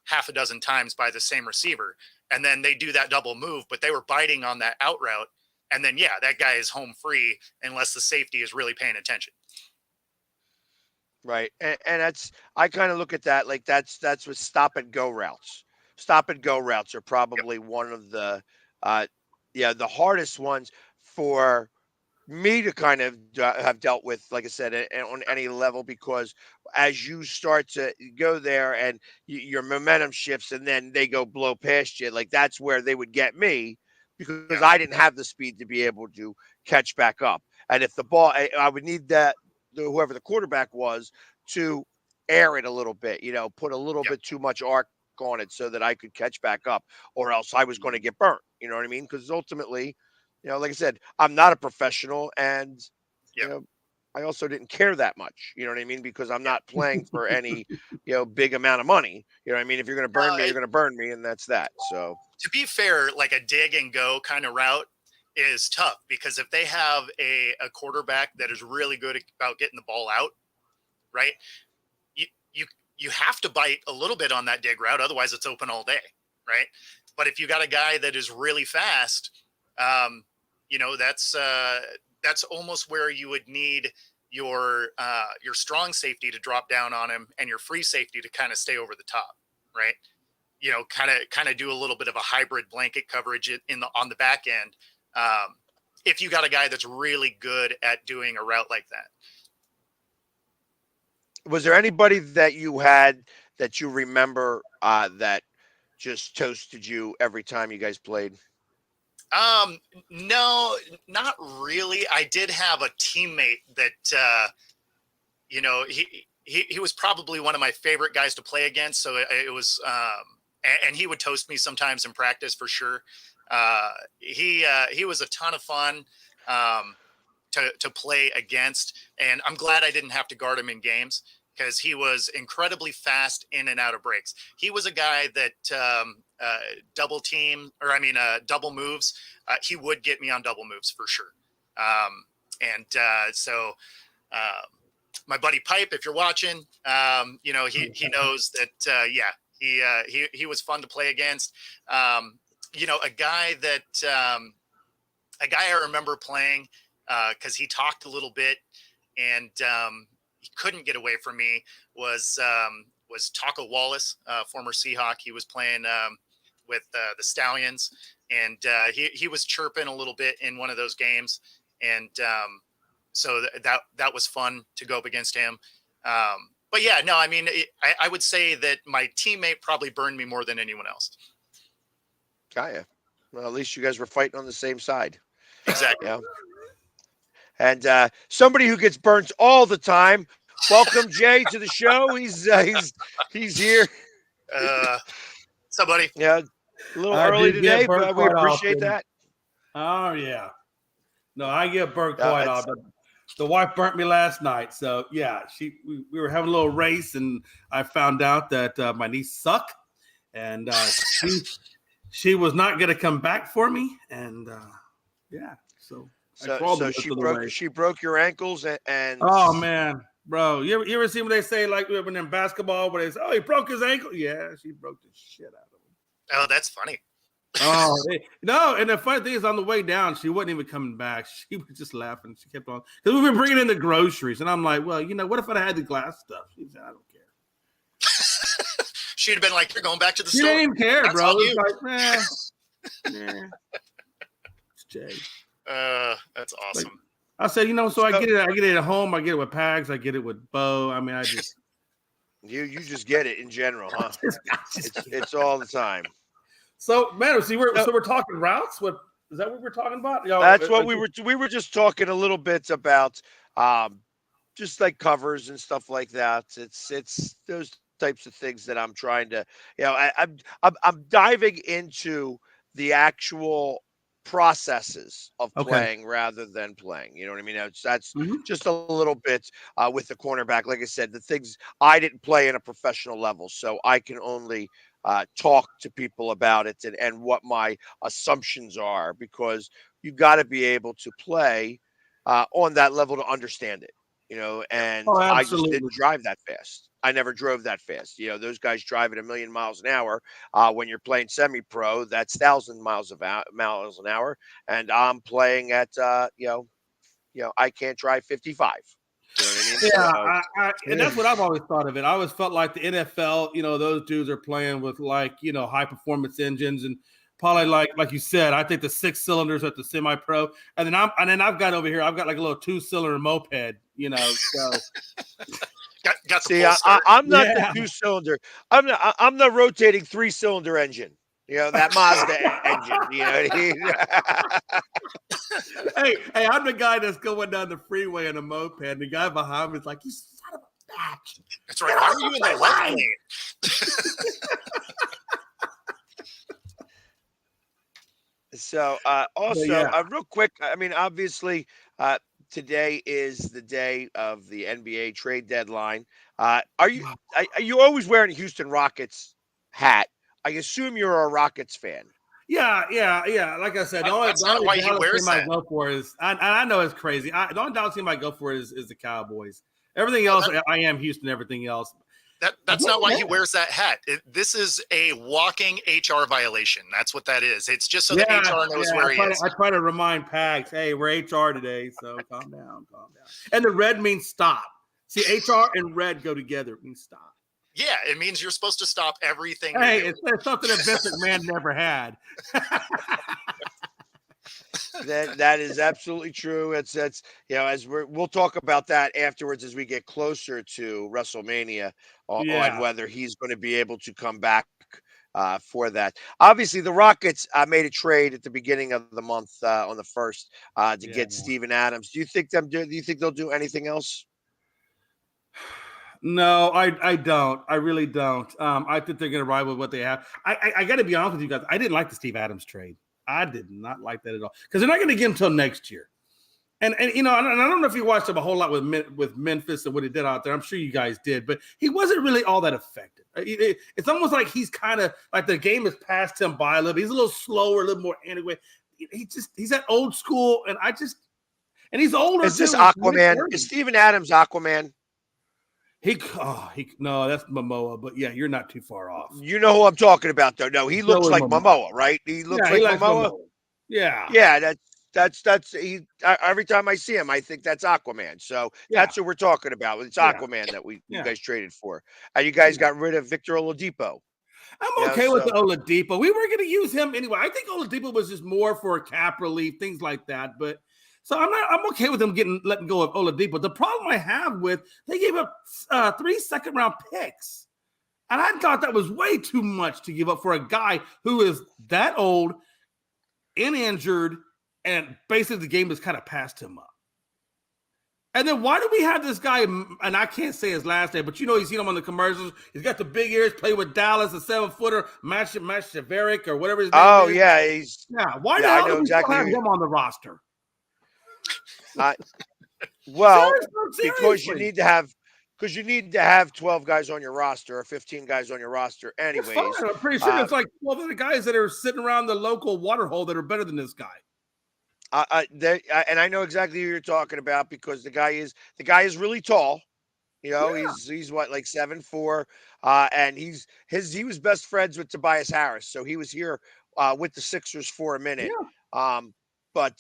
half a dozen times by the same receiver, and then they do that double move, but they were biting on that out route, and then that guy is home free unless the safety is really paying attention. right, and that's I kind of look at that like that's what stop and go routes. Stop and go routes are Yep. probably one of the uh, the hardest ones for me to kind of have dealt with, like I said, on any level, because as you start to go there and your momentum shifts and then they go blow past you, like that's where they would get me because Yeah. I didn't have the speed to be able to catch back up. And if the ball, I would need whoever the quarterback was to air it a little bit, put a little Yep. bit too much arc on it so that I could catch back up, or else I was going to get burnt. You know what I mean? Because ultimately, like I said, I'm not a professional, and you Yep. know, I also didn't care that much. You know what I mean? Because I'm Yep. not playing for any, big amount of money. You know what I mean? If you're going to burn me, you're going to burn me, and that's that. So To be fair, like a dig and go kind of route is tough because if they have a quarterback that is really good about getting the ball out, right? You you you have to bite a little bit on that dig route, otherwise it's open all day, right? But if you got a guy that is really fast, um, that's almost where you would need your strong safety to drop down on him and your free safety to kind of stay over the top, right? Kind of do a little bit of a hybrid blanket coverage on the back end. If you got a guy that's really good at doing a route like that. was there anybody that you had that you remember that just toasted you every time you guys played? Um, no, not really. I did have a teammate that, he was probably one of my favorite guys to play against. So it was, and he would toast me sometimes in practice for sure. He was a ton of fun. Um, to play against. And I'm glad I didn't have to guard him in games because he was incredibly fast in and out of breaks. He was a guy that double moves. He would get me on double moves for sure. So my buddy Pipe, if you're watching, he knows that, he was fun to play against. A guy I remember playing because he talked a little bit and he couldn't get away from me was was Taco Wallace, former Seahawk. He was playing with the Stallions, and he was chirping a little bit in one of those games, and so that was fun to go up against him. But yeah, no, I mean, I would say that my teammate probably burned me more than anyone else. Got ya. Well, at least you guys were fighting on the same side. Exactly. Yeah. And somebody who gets burnt all the time. Welcome, Jay, to the show. He's here. Somebody. Yeah, a little early today, but we appreciate that. Oh yeah. No, I get burnt quite often. The wife burnt me last night, so yeah, we were having a little race, and I found out that my knees suck, and she was not going to come back for me, and yeah, so she broke your ankles, and oh man, bro, you ever see when they say, like when in basketball, where they say, oh, he broke his ankle? Yeah, she broke the shit out of him. Oh, that's funny. Oh no! And the funny thing is, on the way down, she wasn't even coming back. She was just laughing. She kept on because we've been bringing in the groceries, and I'm like, well, what if I had the glass stuff? She said, I don't care. She'd have been like, "You're going back to the store." She didn't even care, bro. It was like, nah. It's Jay. That's awesome. Like, I said, so I get it at home. I get it with Pags. I get it with Bo. I mean, I just you just get it in general, huh? It's all the time. So, man, we're talking routes. What is that? What we're talking about? That's what we were just talking a little bit about, just like covers and stuff like that. It's those types of things that I'm trying to, I'm diving into the actual processes of playing rather than playing. You know what I mean? That's just a little bit with the cornerback. Like I said, the things I didn't play in a professional level, so I can only talk to people about it and what my assumptions are, because you got to be able to play on that level to understand it, and I just didn't drive that fast. I never drove that fast. Those guys drive at 1,000,000 miles an hour. When you're playing semi-pro, that's 1,000 miles an hour, and I'm playing at I can't drive 55. You know what I mean? Yeah, and that's what I've always thought of it. I always felt like the NFL, those dudes are playing with high performance engines, and probably like you said, I think the 6 cylinders at the semi-pro, and then I've got over here, I've got like a little 2-cylinder moped, So got see, I'm not the 2-cylinder. I'm the rotating 3-cylinder engine. That Mazda engine. You know what I mean? Hey, I'm the guy that's going down the freeway in a moped. The guy behind me is like, "You son of a bitch!" That's right. Why are you in the left lane? So, real quick, I mean, obviously, today is the day of the NBA trade deadline. Are you always wearing a Houston Rockets hat? I assume you're a Rockets fan. Yeah. Like I said, the only Dallas team I go for is I know it's crazy. The only Dallas team I go for is the Cowboys. Everything else, I am Houston. Everything else. That's not why he wears that hat. This is a walking HR violation. That's what that is. It's just so that HR knows where he is. I try to remind Pags, hey, we're HR today, so calm down. And the red means stop. See, HR and red go together. It means stop. Yeah, it means you're supposed to stop everything. Hey, it's something that Vince McMahon never had. That is absolutely true. It's as we'll talk about that afterwards as we get closer to WrestleMania on whether he's going to be able to come back for that. Obviously, the Rockets made a trade at the beginning of the month on the 1st to get Steven Adams. Do you think they'll do anything else? No, I don't. I really don't. I think they're going to ride with what they have. I got to be honest with you guys. I didn't like the Steve Adams trade. I did not like that at all because they're not going to get him until next year. And I don't know if you watched him a whole lot with Memphis and what he did out there. I'm sure you guys did, but he wasn't really all that effective. It's almost like he's kind of like the game has passed him by a little bit. He's a little slower, a little more anyway. He's that old school, and he's older. Is this Aquaman? Is Steven Adams Aquaman? No, that's Momoa, but yeah, you're not too far off. You know who I'm talking about, though. No, he looks like Momoa, right? He looks like Momoa. Yeah. Yeah, every time I see him, I think that's Aquaman. So Yeah, that's who we're talking about. It's yeah, Aquaman that you yeah. guys traded for, and you guys Yeah. got rid of Victor Oladipo. I'm okay with the Oladipo. We were going to use him anyway. I think Oladipo was just more for cap relief, things like that. But so I'm okay with them letting go of Oladipo. The problem I have with they gave up 3 second-round picks, and I thought that was way too much to give up for a guy who is that old and injured, and basically the game has kind of passed him up. And then why do we have this guy, and I can't say his last name, but you seen him on the commercials. He's got the big ears, play with Dallas, a 7-footer, Mashaveric or whatever his name is. Oh, yeah. Why the hell do we still have him on the roster? Well, Seriously. because you need to have 12 guys on your roster or 15 guys on your roster anyways. I'm pretty sure there's like 12 other guys that are sitting around the local water hole that are better than this guy. And I know exactly who you're talking about because the guy is really tall. He's what, like 7'4", and he was best friends with Tobias Harris, so he was here with the Sixers for a minute. Yeah. But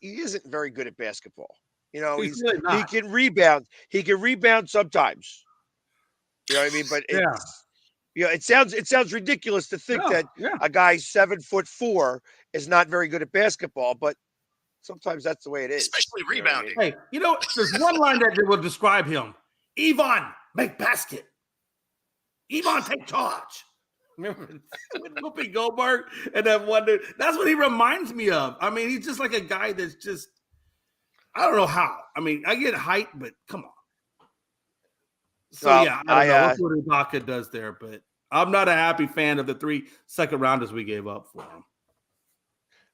he isn't very good at basketball. He's really not. He can rebound. He can rebound sometimes. You know what I mean? But it sounds ridiculous to think that a guy 7'4" is not very good at basketball, but sometimes that's the way it is. Especially rebounding. Hey, there's one line that will describe him. Yvonne, make basket. Yvonne, take charge. Remember with Whoopi Goldberg and that one dude? That's what he reminds me of. I mean, he's just like a guy that's just, I don't know how. I mean, I get height, but come on. So, I don't know what Ibaka does there, but I'm not a happy fan of the 3 second rounders we gave up for him.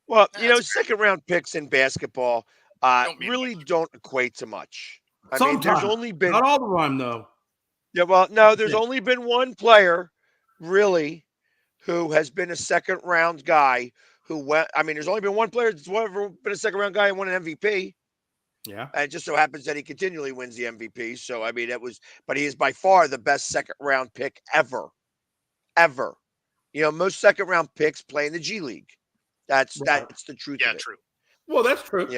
Well, second round picks in basketball really don't equate to much. I mean, there's only been not all the time though. Yeah, well, no, there's only been one player really who has been a second round guy who went. I mean, there's only been one player that's ever been a second round guy and won an MVP. Yeah, and it just so happens that he continually wins the MVP. So I mean, but he is by far the best second round pick ever. Most second round picks play in the G League. That's the truth. Yeah, of it. true. Well, that's true.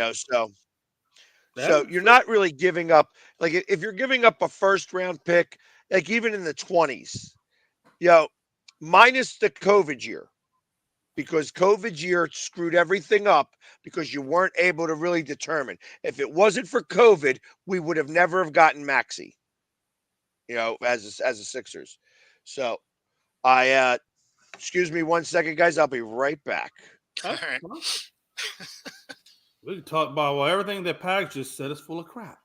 So you're not really giving up. Like if you're giving up a first round pick, like even in the 20s, minus the COVID year, because COVID year screwed everything up because you weren't able to really determine. If it wasn't for COVID, we would have never have gotten Maxey, as a Sixers. So excuse me 1 second, guys. I'll be right back. All right. We can talk about everything that Pags just said is full of crap.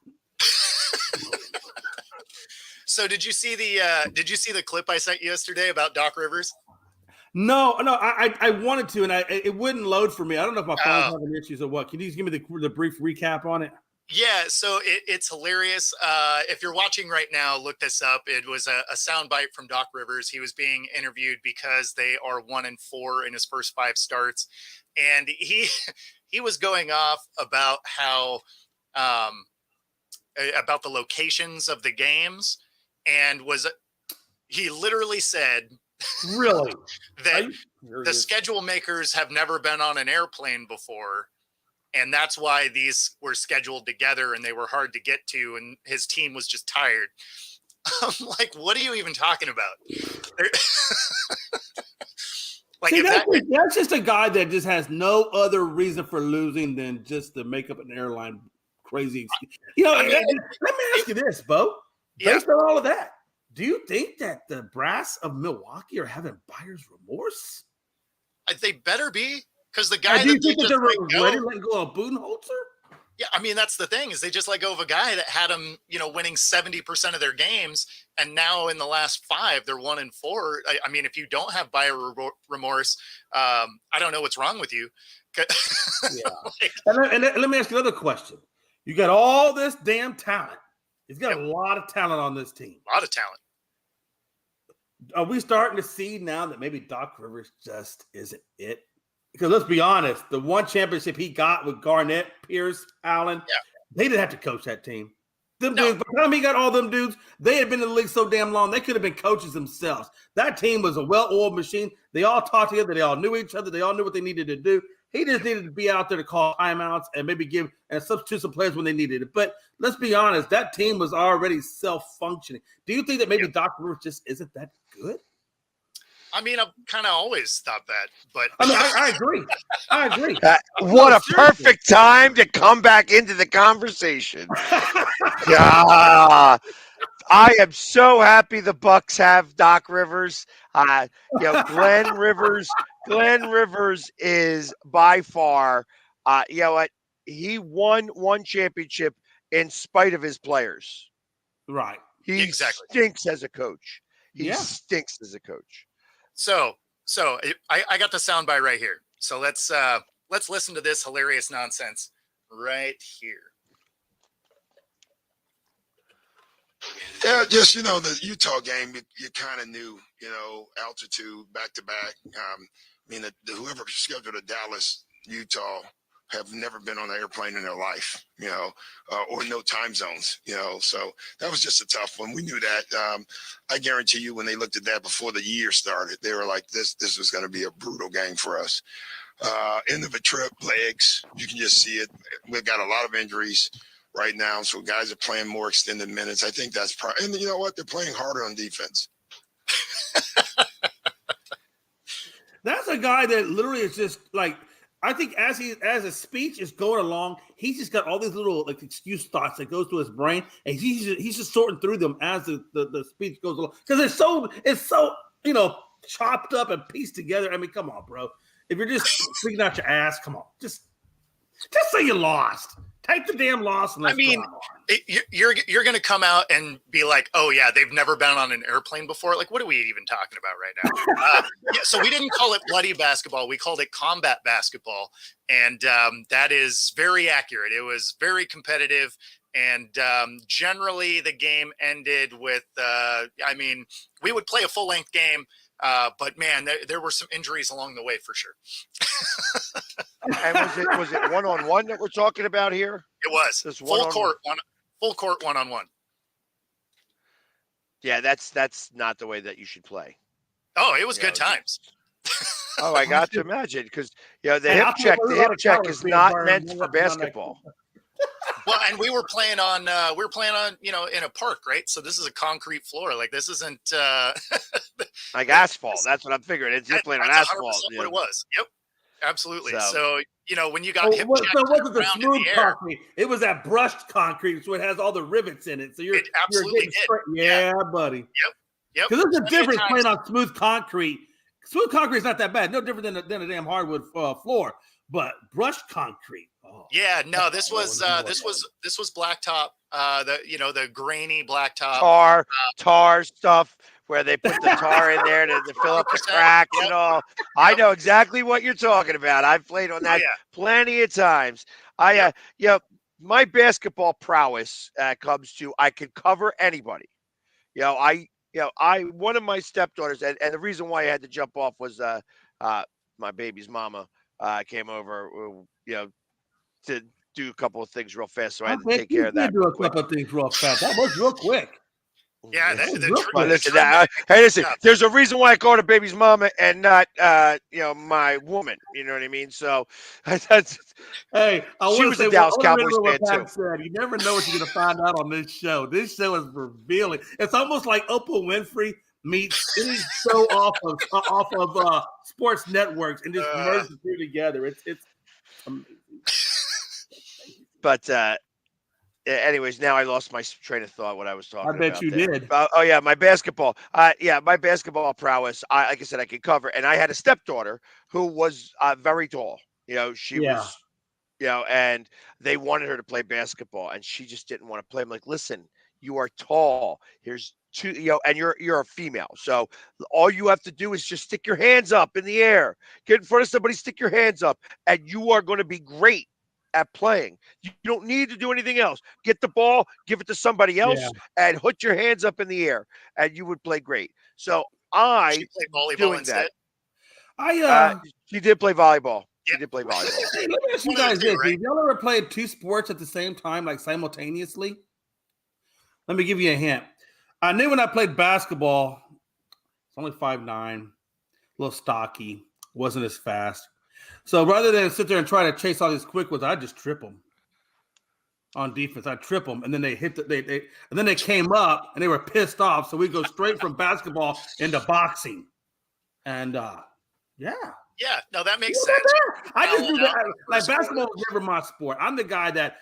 So did you see the clip I sent you yesterday about Doc Rivers? No, I wanted to, and it wouldn't load for me. I don't know if my phone's having issues or what. Can you just give me the brief recap on it? Yeah, so it's hilarious. If you're watching right now, look this up. It was a soundbite from Doc Rivers. He was being interviewed because they are 1-4 in his first 5 starts, and he was going off about how about the locations of the games, and he literally said, really, that the schedule makers have never been on an airplane before. And that's why these were scheduled together and they were hard to get to. And his team was just tired. I'm like, what are you even talking about? That's just a guy that just has no other reason for losing than just to make up an airline crazy. Let me ask you this, Bo. Based on all of that, do you think that the brass of Milwaukee are having buyer's remorse? They better be. Because the guy do you think they're ready to let go of Budenholzer? Yeah, I mean, that's the thing, is they just let go of a guy that had them, winning 70% of their games, and now in the last 5, they're 1-4. I mean, if you don't have buyer remorse, I don't know what's wrong with you. Yeah. And let me ask you another question. You got all this damn talent. He's got a lot of talent on this team. A lot of talent. Are we starting to see now that maybe Doc Rivers just isn't it? Because let's be honest, the one championship he got with Garnett, Pierce, Allen, they didn't have to coach that team. Dudes, by the time he got all them dudes, they had been in the league so damn long, they could have been coaches themselves. That team was a well-oiled machine. They all talked together. They all knew each other. They all knew what they needed to do. He just needed to be out there to call timeouts and maybe give and substitute some players when they needed it. But let's be honest, that team was already self-functioning. Do you think that maybe Doc Rivers just isn't that good? I mean, I've kind of always thought that, but I mean, I agree. I agree. What a perfect time to come back into the conversation. Yeah. I am so happy the Bucks have Doc Rivers. Glenn Rivers is by far, you know what? He won one championship in spite of his players. Right. He stinks as a coach. He stinks as a coach. So I got the soundbite right here. So let's listen to this hilarious nonsense right here. Yeah, just, the Utah game, you kind of knew, altitude back to back. Whoever scheduled a Dallas, Utah have never been on an airplane in their life, or no time zones, so that was just a tough one. We knew that. I guarantee you when they looked at that before the year started, they were like, this was going to be a brutal game for us. End of a trip, legs, you can just see it. We've got a lot of injuries right now, so guys are playing more extended minutes. I think that's and you know what? They're playing harder on defense. That's a guy that literally is just like, I think as his speech is going along, he's just got all these little excuse thoughts that goes through his brain, and he's just sorting through them as the speech goes along, because it's so chopped up and pieced together. I mean, come on, bro. If you're just speaking out your ass, come on, just say you lost. Take the damn loss and let's go on. You're going to come out and be like, oh, yeah, they've never been on an airplane before. Like, what are we even talking about right now? So we didn't call it bloody basketball. We called it combat basketball. And that is very accurate. It was very competitive. And generally, the game ended with, we would play a full-length game. But man, there were some injuries along the way for sure. And was it one-on-one that we're talking about here? It was full court one-on-one. Yeah, that's not the way that you should play. Oh, it was good times. Oh, I got to imagine, because the hip check is not meant for basketball. Well, and we were playing on in a park, right? So this is a concrete floor. Like, this isn't like asphalt. That's what I'm figuring. You're playing on asphalt. What it was. Yep, absolutely. So when you got hip check, wasn't the smooth concrete. It was that brushed concrete, so it has all the rivets in it. So you're absolutely yeah, buddy. Yep. Because there's a difference playing on smooth concrete. Smooth concrete is not that bad. No different than a damn hardwood floor. But brushed concrete. Oh. Yeah, no, this was blacktop. The grainy blacktop tar stuff where they put the tar in there to fill up the cracks and all. I know exactly what you're talking about. I've played on that plenty of times. My basketball prowess comes to I can cover anybody. One of my stepdaughters, and the reason why I had to jump off was my baby's mama came over, to do a couple of things real fast, so I had to take care of that. Do a couple of things real fast. That was real quick. Yeah, listen. There's a reason why I called her baby's mama and not, my woman. You know what I mean? So, hey, she was a Dallas Cowboys fan too. Said, you never know what you're gonna find out on this show. This show is revealing. It's almost like Oprah Winfrey meets any show off of sports networks and just merge the two together. It's amazing. But anyways, now I lost my train of thought. What I was talking about. I bet you did. Oh yeah, my basketball. My basketball prowess. Like I said, I could cover. And I had a stepdaughter who was very tall. She was. And they wanted her to play basketball, and she just didn't want to play. I'm like, listen, you are tall. Here's two. And you're a female, so all you have to do is just stick your hands up in the air, get in front of somebody, stick your hands up, and you are going to be great at playing. You don't need to do anything else. Get the ball, give it to somebody else, and put your hands up in the air, and you would play great. So she played volleyball instead. She did play volleyball. Yeah. She did play volleyball. Hey, let me ask you guys this: have y'all ever played two sports at the same time, like simultaneously? Let me give you a hint. I knew when I played basketball, it's only 5'9", a little stocky, wasn't as fast. So rather than sit there and try to chase all these quick ones, I just trip them on defense. I trip them, and then they hit and then they came up and they were pissed off. So we go straight from basketball into boxing, and yeah. Yeah, no, that makes sense. I just do that. Like basketball was never my sport. I'm the guy that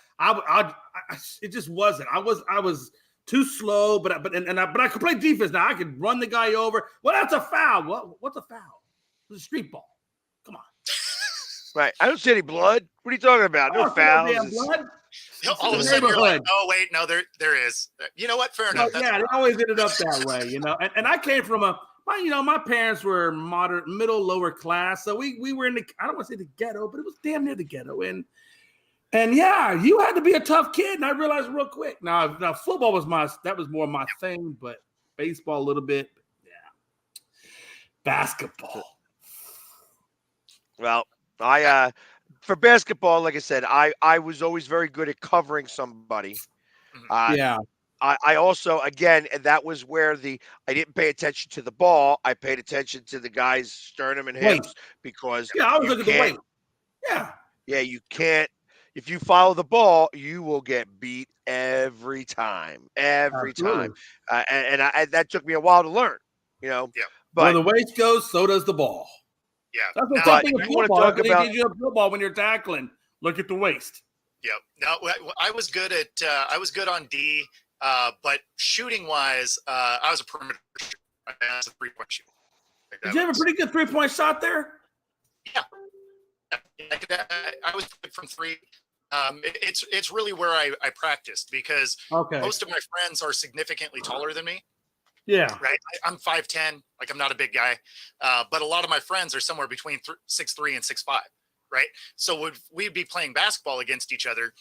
it just wasn't. I was too slow, but I could play defense. Now I could run the guy over. Well, that's a foul. What's a foul? It's a street ball. Come on. Right. I don't see any blood. What are you talking about? No fouls. Blood. All of a sudden, you're like, oh, wait, no, there is. You know what? Fair enough. Yeah, they always ended up that way, you know. And I came from my parents were moderate, middle, lower class. So we were in I don't want to say the ghetto, but it was damn near the ghetto. And yeah, you had to be a tough kid. And I realized real quick. Now football was more my thing, but baseball a little bit. Yeah. Basketball. Well, for basketball, like I said, I was always very good at covering somebody. Yeah. I also, again, and that was where I didn't pay attention to the ball. I paid attention to the guy's sternum and hips because I was looking at the weight. Yeah, you can't. If you follow the ball, you will get beat every time. And that took me a while to learn, you know. Yeah. But where the waist goes, so does the ball. Yeah. That's the same thing with football. They give you a football when you're tackling. Look at the waist. Yep. No, I was good on D. But shooting wise, I was a perimeter shooter. I was a 3-point shooter. Did you have a pretty good 3-point shot there? Yeah. I was good from 3. It's really where I practiced because most of my friends are significantly taller than me. Yeah. Right. I'm 5'10", like I'm not a big guy. But a lot of my friends are somewhere between 6'3" and 6'5". Right. So we'd be playing basketball against each other,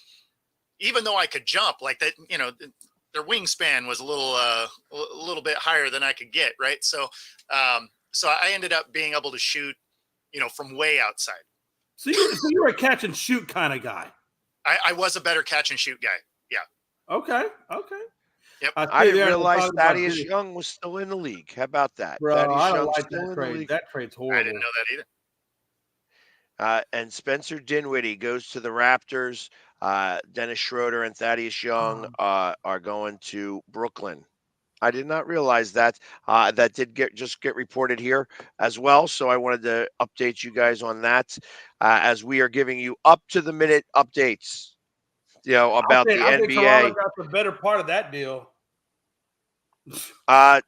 even though I could jump like that, you know, their wingspan was a little bit higher than I could get. Right. So I ended up being able to shoot, you know, from way outside. So you were a catch and shoot kind of guy. I was a better catch and shoot guy. Yeah. Okay. Yep. I didn't realize Thaddeus Young was still in the league. How about that? Bro, Thaddeus I don't Young's like that trade. That trade's horrible. I didn't know that either. And Spencer Dinwiddie goes to the Raptors. Dennis Schroeder and Thaddeus Young are going to Brooklyn. I did not realize that. That did get reported here as well. So I wanted to update you guys on that as we are giving you up to the minute updates. You know about the NBA. I think Toronto got the better part of that deal. I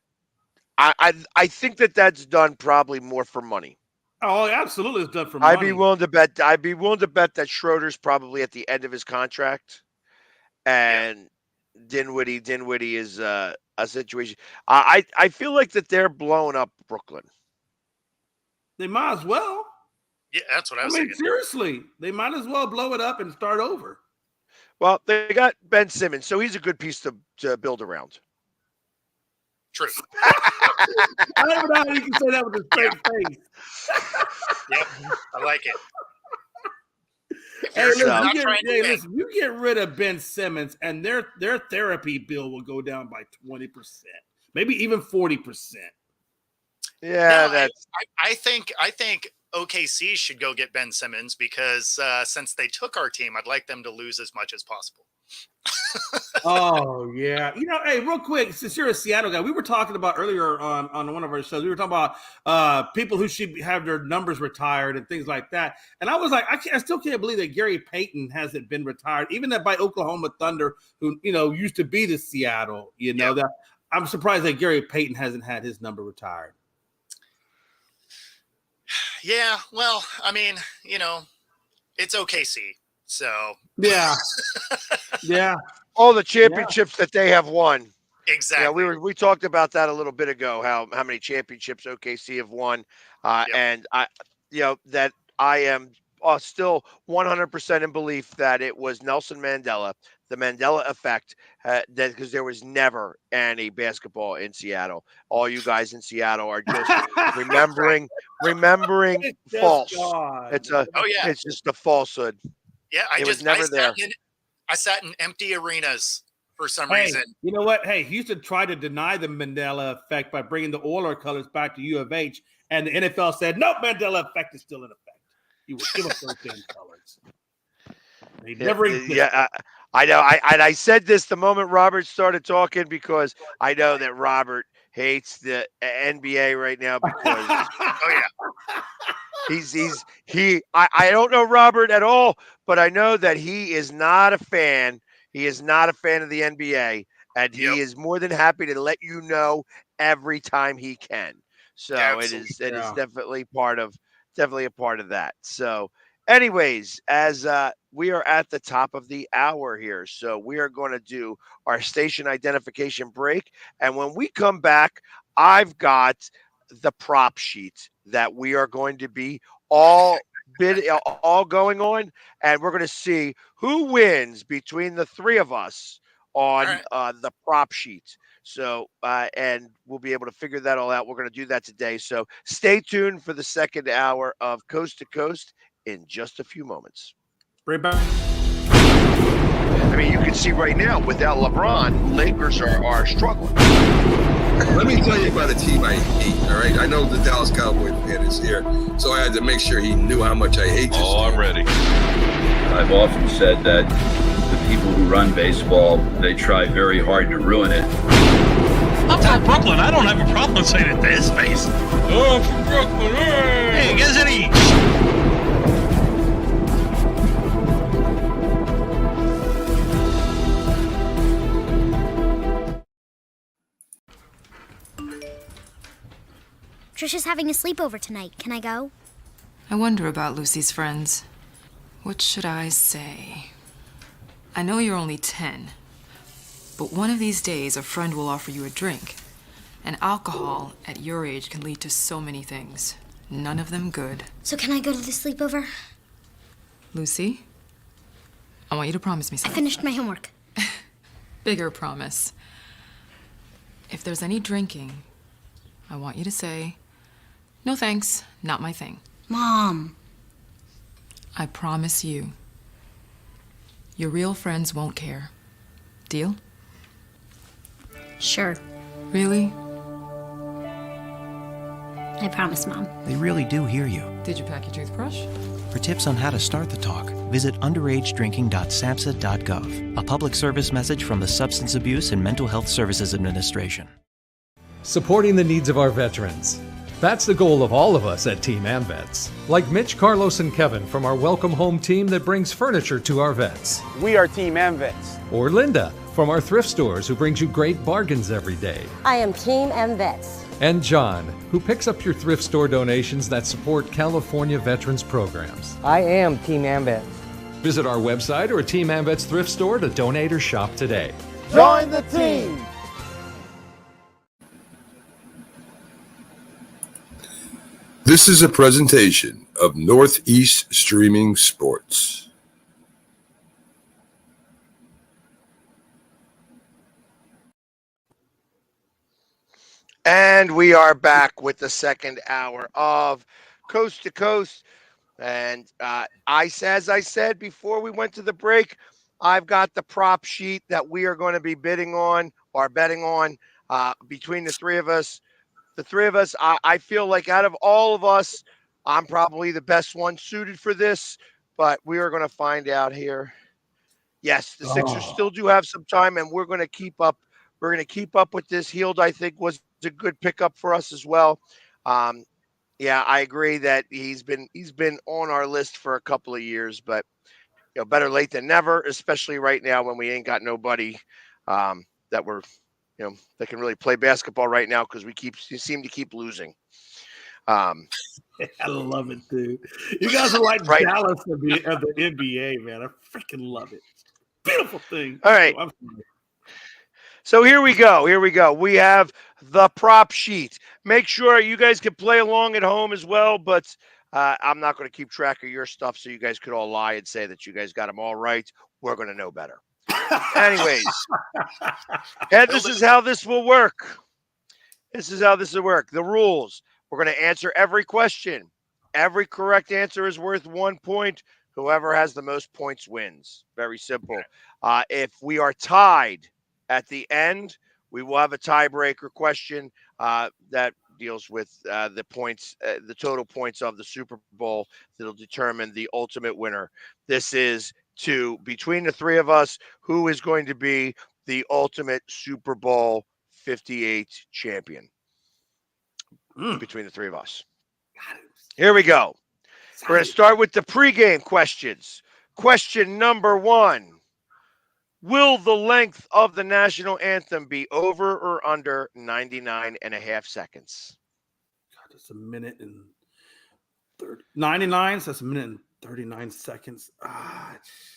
think that's done probably more for money. Oh, absolutely, it's done for money. I'd be willing to bet that Schroeder's probably at the end of his contract, and Dinwiddie is a situation. I feel like that they're blowing up Brooklyn. They might as well. Yeah, that's what I was thinking. Seriously, they might as well blow it up and start over. Well, they got Ben Simmons, so he's a good piece to build around. True. I don't know how you can say that with a straight face. Yep, I like it. Hey, listen, you get rid of Ben Simmons, and their therapy bill will go down by 20%, maybe even 40%. Yeah, no, I think OKC should go get Ben Simmons because since they took our team, I'd like them to lose as much as possible. Oh yeah, you know, hey, real quick, since you're a Seattle guy, we were talking about earlier on one of our shows. We were talking about people who should have their numbers retired and things like that. And I was like, I still can't believe that Gary Payton hasn't been retired, even that by Oklahoma Thunder, who used to be the Seattle. That I'm surprised that Gary Payton hasn't had his number retired. Yeah, well, I mean, it's OKC, so yeah. All the championships that they have won. Exactly. Yeah, we talked about that a little bit ago. How many championships OKC have won, and I am still 100% in belief that it was Nelson Mandela, the Mandela effect, because there was never any basketball in Seattle. All you guys in Seattle are just remembering false. It's just a falsehood. Yeah, I sat in empty arenas for some reason. You know what? Hey, Houston tried to deny the Mandela effect by bringing the Oiler colors back to U of H, and the NFL said, nope, Mandela effect is still in effect. He will give us those damn colors. They never exist. Yeah, I know. I said this the moment Robert started talking because I know that Robert hates the NBA right now because Oh yeah. I don't know Robert at all, but I know that he is not a fan. He is not a fan of the NBA, and Yep. he is more than happy to let you know every time he can. So Absolutely. it is Yeah. definitely a part of that. So anyways, as we are at the top of the hour here, so we are going to do our station identification break, and when we come back, I've got the prop sheet that we are going to be all all going on, and we're going to see who wins between the three of us All on right. the prop sheet. So, and we'll be able to figure that all out. We're going to do that today. So, stay tuned for the second hour of Coast to Coast in just a few moments. Right back. I mean, you can see right now, without LeBron, Lakers are struggling. Let me tell you about a team I hate, all right? I know the Dallas Cowboy fan is here, so I had to make sure he knew how much I hate this. Oh, I'm ready. I've often said that the people who run baseball, they try very hard to ruin it. I'm from Brooklyn. I don't have a problem saying it to his face. Oh, I'm from Brooklyn. Hey, get us any. Trisha's having a sleepover tonight. Can I go? I wonder about Lucy's friends. What should I say? I know you're only 10, but one of these days a friend will offer you a drink. And alcohol at your age can lead to so many things. None of them good. So can I go to the sleepover? Lucy, I want you to promise me I something. finished my homework. Bigger promise. If there's any drinking, I want you to say, "No thanks, not my thing." Mom. I promise you. Your real friends won't care. Deal? Sure. Really? I promise, Mom. They really do hear you. Did you pack your toothbrush? For tips on how to start the talk, visit underagedrinking.samhsa.gov, a public service message from the Substance Abuse and Mental Health Services Administration. Supporting the needs of our veterans. That's the goal of all of us at Team AmVets. Like Mitch, Carlos, and Kevin from our Welcome Home team that brings furniture to our vets. We are Team AmVets. Or Linda from our thrift stores who brings you great bargains every day. I am Team AmVets. And John, who picks up your thrift store donations that support California veterans programs. I am Team AmVets. Visit our website or Team AmVets thrift store to donate or shop today. Join the team! This is a presentation of Northeast Streaming Sports. And we are back with the second hour of Coast to Coast. And as I said before we went to the break, I've got the prop sheet that we are going to be betting on between the three of us. The three of us, I feel like out of all of us, I'm probably the best one suited for this, but we are going to find out here. Yes, the Sixers still do have some time, and we're going to keep up. We're going to keep up with this. Hield, I think, was a good pickup for us as well. Yeah, I agree that he's been on our list for a couple of years, but better late than never, especially right now when we ain't got nobody that we're that can really play basketball right now because we seem to keep losing. I love it, dude. You guys are like right. Dallas of the NBA, man. I freaking love it. Beautiful thing. All right. So here we go. We have the prop sheet. Make sure you guys can play along at home as well, but I'm not going to keep track of your stuff so you guys could all lie and say that you guys got them all right. We're going to know better. Anyways, and this is how this will work. The rules. We're going to answer every question. Every correct answer is worth 1 point. Whoever has the most points wins. Very simple. If we are tied at the end, we will have a tiebreaker question that deals with the points, the total points of the Super Bowl that'll determine the ultimate winner. This is between the three of us, who is going to be the ultimate Super Bowl 58 champion. Between the three of us. Here we go. We're going to start with the pregame questions. Question number 1. Will the length of the national anthem be over or under 99 and a half seconds? God, it's a minute and 99, so that's a minute and 39 seconds. And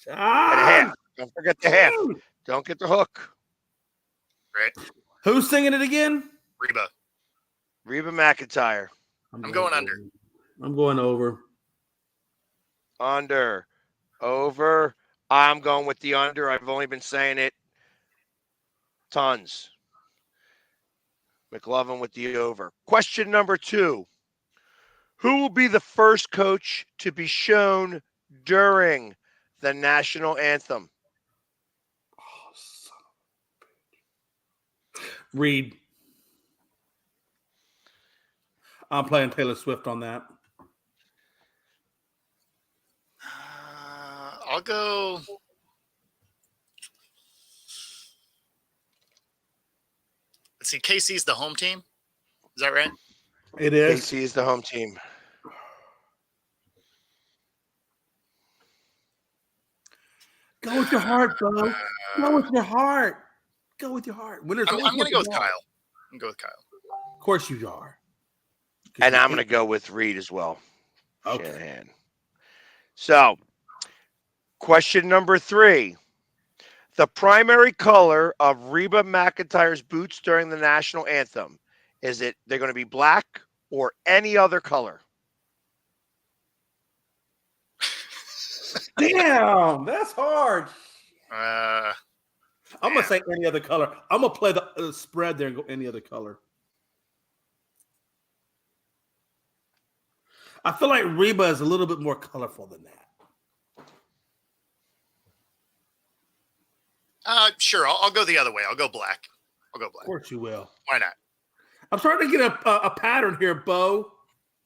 a half. Don't forget the half. Don't get the hook. Right. Who's singing it again? Reba McEntire. I'm going under. I'm going over. Under. Over. I'm going with the under. I've only been saying it tons. McLovin with the over. Question number 2. Who will be the first coach to be shown during the national anthem? Reed. I'm playing Taylor Swift on that. I'll go. Let's see. KC's the home team. Is that right? It is. KC is the home team. Go with your heart, bro. Go with your heart. Go with your heart. I'm going to go with Kyle. I'm going to go with Kyle. Of course you are. And I'm going to go with Reed as well. Okay. Shanahan. So, question number 3. The primary color of Reba McEntire's boots during the national anthem, they're going to be black or any other color? Damn, that's hard. I'm going to say any other color. I'm going to play the spread there and go any other color. I feel like Reba is a little bit more colorful than that. Sure. I'll go the other way. I'll go black. Of course you will. Why not? I'm starting to get a pattern here, Bo.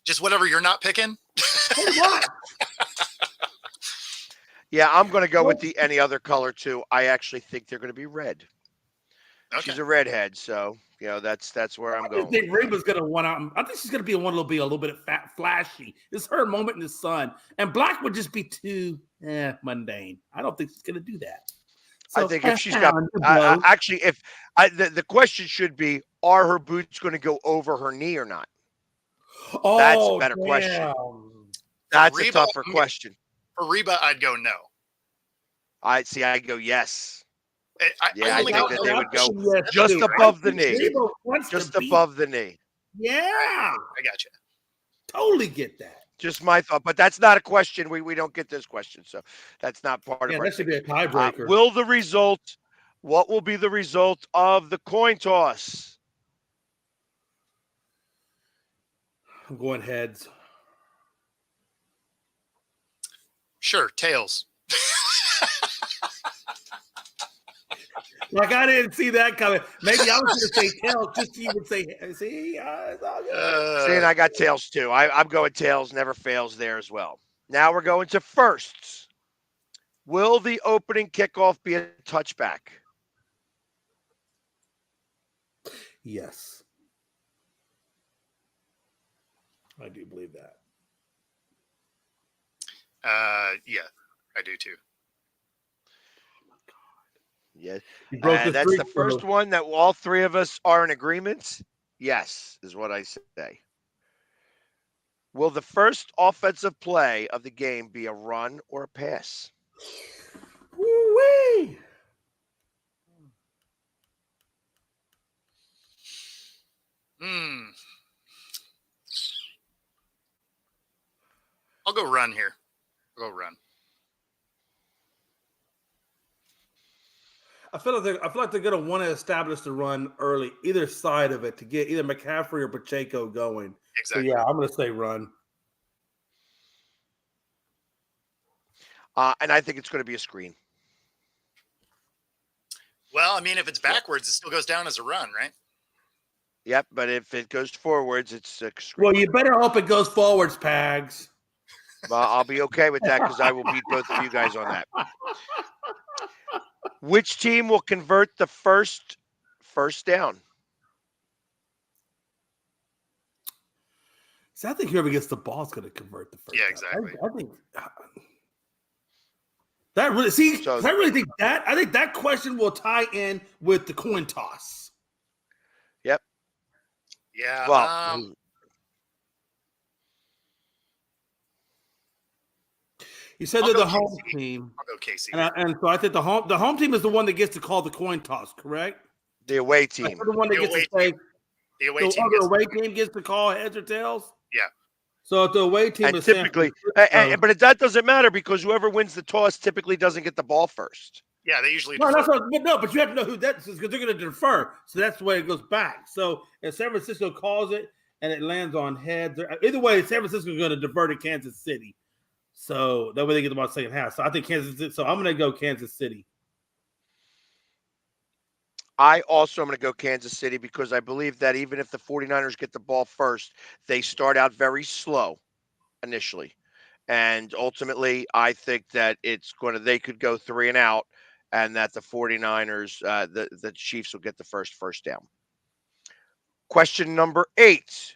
Just whatever you're not picking? What? Yeah, I'm going to go with the any other color too. I actually think they're going to be red. Okay. She's a redhead, so that's where I'm going. I think Reba's going to want out. I think she's going to be a little bit flashy. It's her moment in the sun, and black would just be too mundane. I don't think she's going to do that. So I think if she's got the question should be: are her boots going to go over her knee or not? Oh, that's a better question. That's a tougher question. For Reba, I'd go no. I go yes. I think that they would go yes just too, above right? the knee. Just above the knee. Yeah. I got you. Totally get that. Just my thought, but that's not a question. We don't get this question, so that's not part of our that should thing. be a tiebreaker. What will be the result of the coin toss? I'm going heads. Sure, tails. Like I didn't see that coming. Maybe I was going to say tails, just so you would say. See, it's all good. See, and I got tails too. I'm going tails. Never fails there as well. Now we're going to firsts. Will the opening kickoff be a touchback? Yes, I do believe that. Yeah, I do too. Yes. That's the first one that all three of us are in agreement. Yes, is what I say. Will the first offensive play of the game be a run or a pass? Woo-wee. I'll go run here. I'll go run. I feel like they're going to want to establish the run early, either side of it, to get either McCaffrey or Pacheco going. Exactly. So yeah, I'm going to say run. And I think it's going to be a screen. Well, I mean, if it's backwards, it still goes down as a run, right? Yep, but if it goes forwards, it's a Well, screamer. you better hope it goes forwards, Pags. Well, I'll be okay with that because I will beat both of you guys on that. Which team will convert the first down? So I think whoever gets the ball is going to convert the first. Yeah, down. exactly. I think that really. See, So- I really think that. I think that question will tie in with the coin toss. Yep. Yeah. Well, You said I'll they're go the home KC. team, I'll go KC. and so I think the home team is the one that gets to call the coin toss. Correct? the away team. The one that The gets to away say. The away team. The away team gets to call heads or tails. Yeah. So if the away team And is San typically, Francisco- but that doesn't matter because whoever wins the toss typically doesn't get the ball first. Yeah, they usually No, defer. that's what, but you have to know who that is because they're going to defer. So that's the way it goes back. So if San Francisco calls it and it lands on heads, either way, San Francisco is going to defer to Kansas City. So that way they get the ball second half. So I think Kansas City. So I'm going to go Kansas City. I also am going to go Kansas City because I believe that even if the 49ers get the ball first, they start out very slow initially. And ultimately, I think that they could go 3 and out and that the 49ers, the Chiefs will get the first down. Question number 8,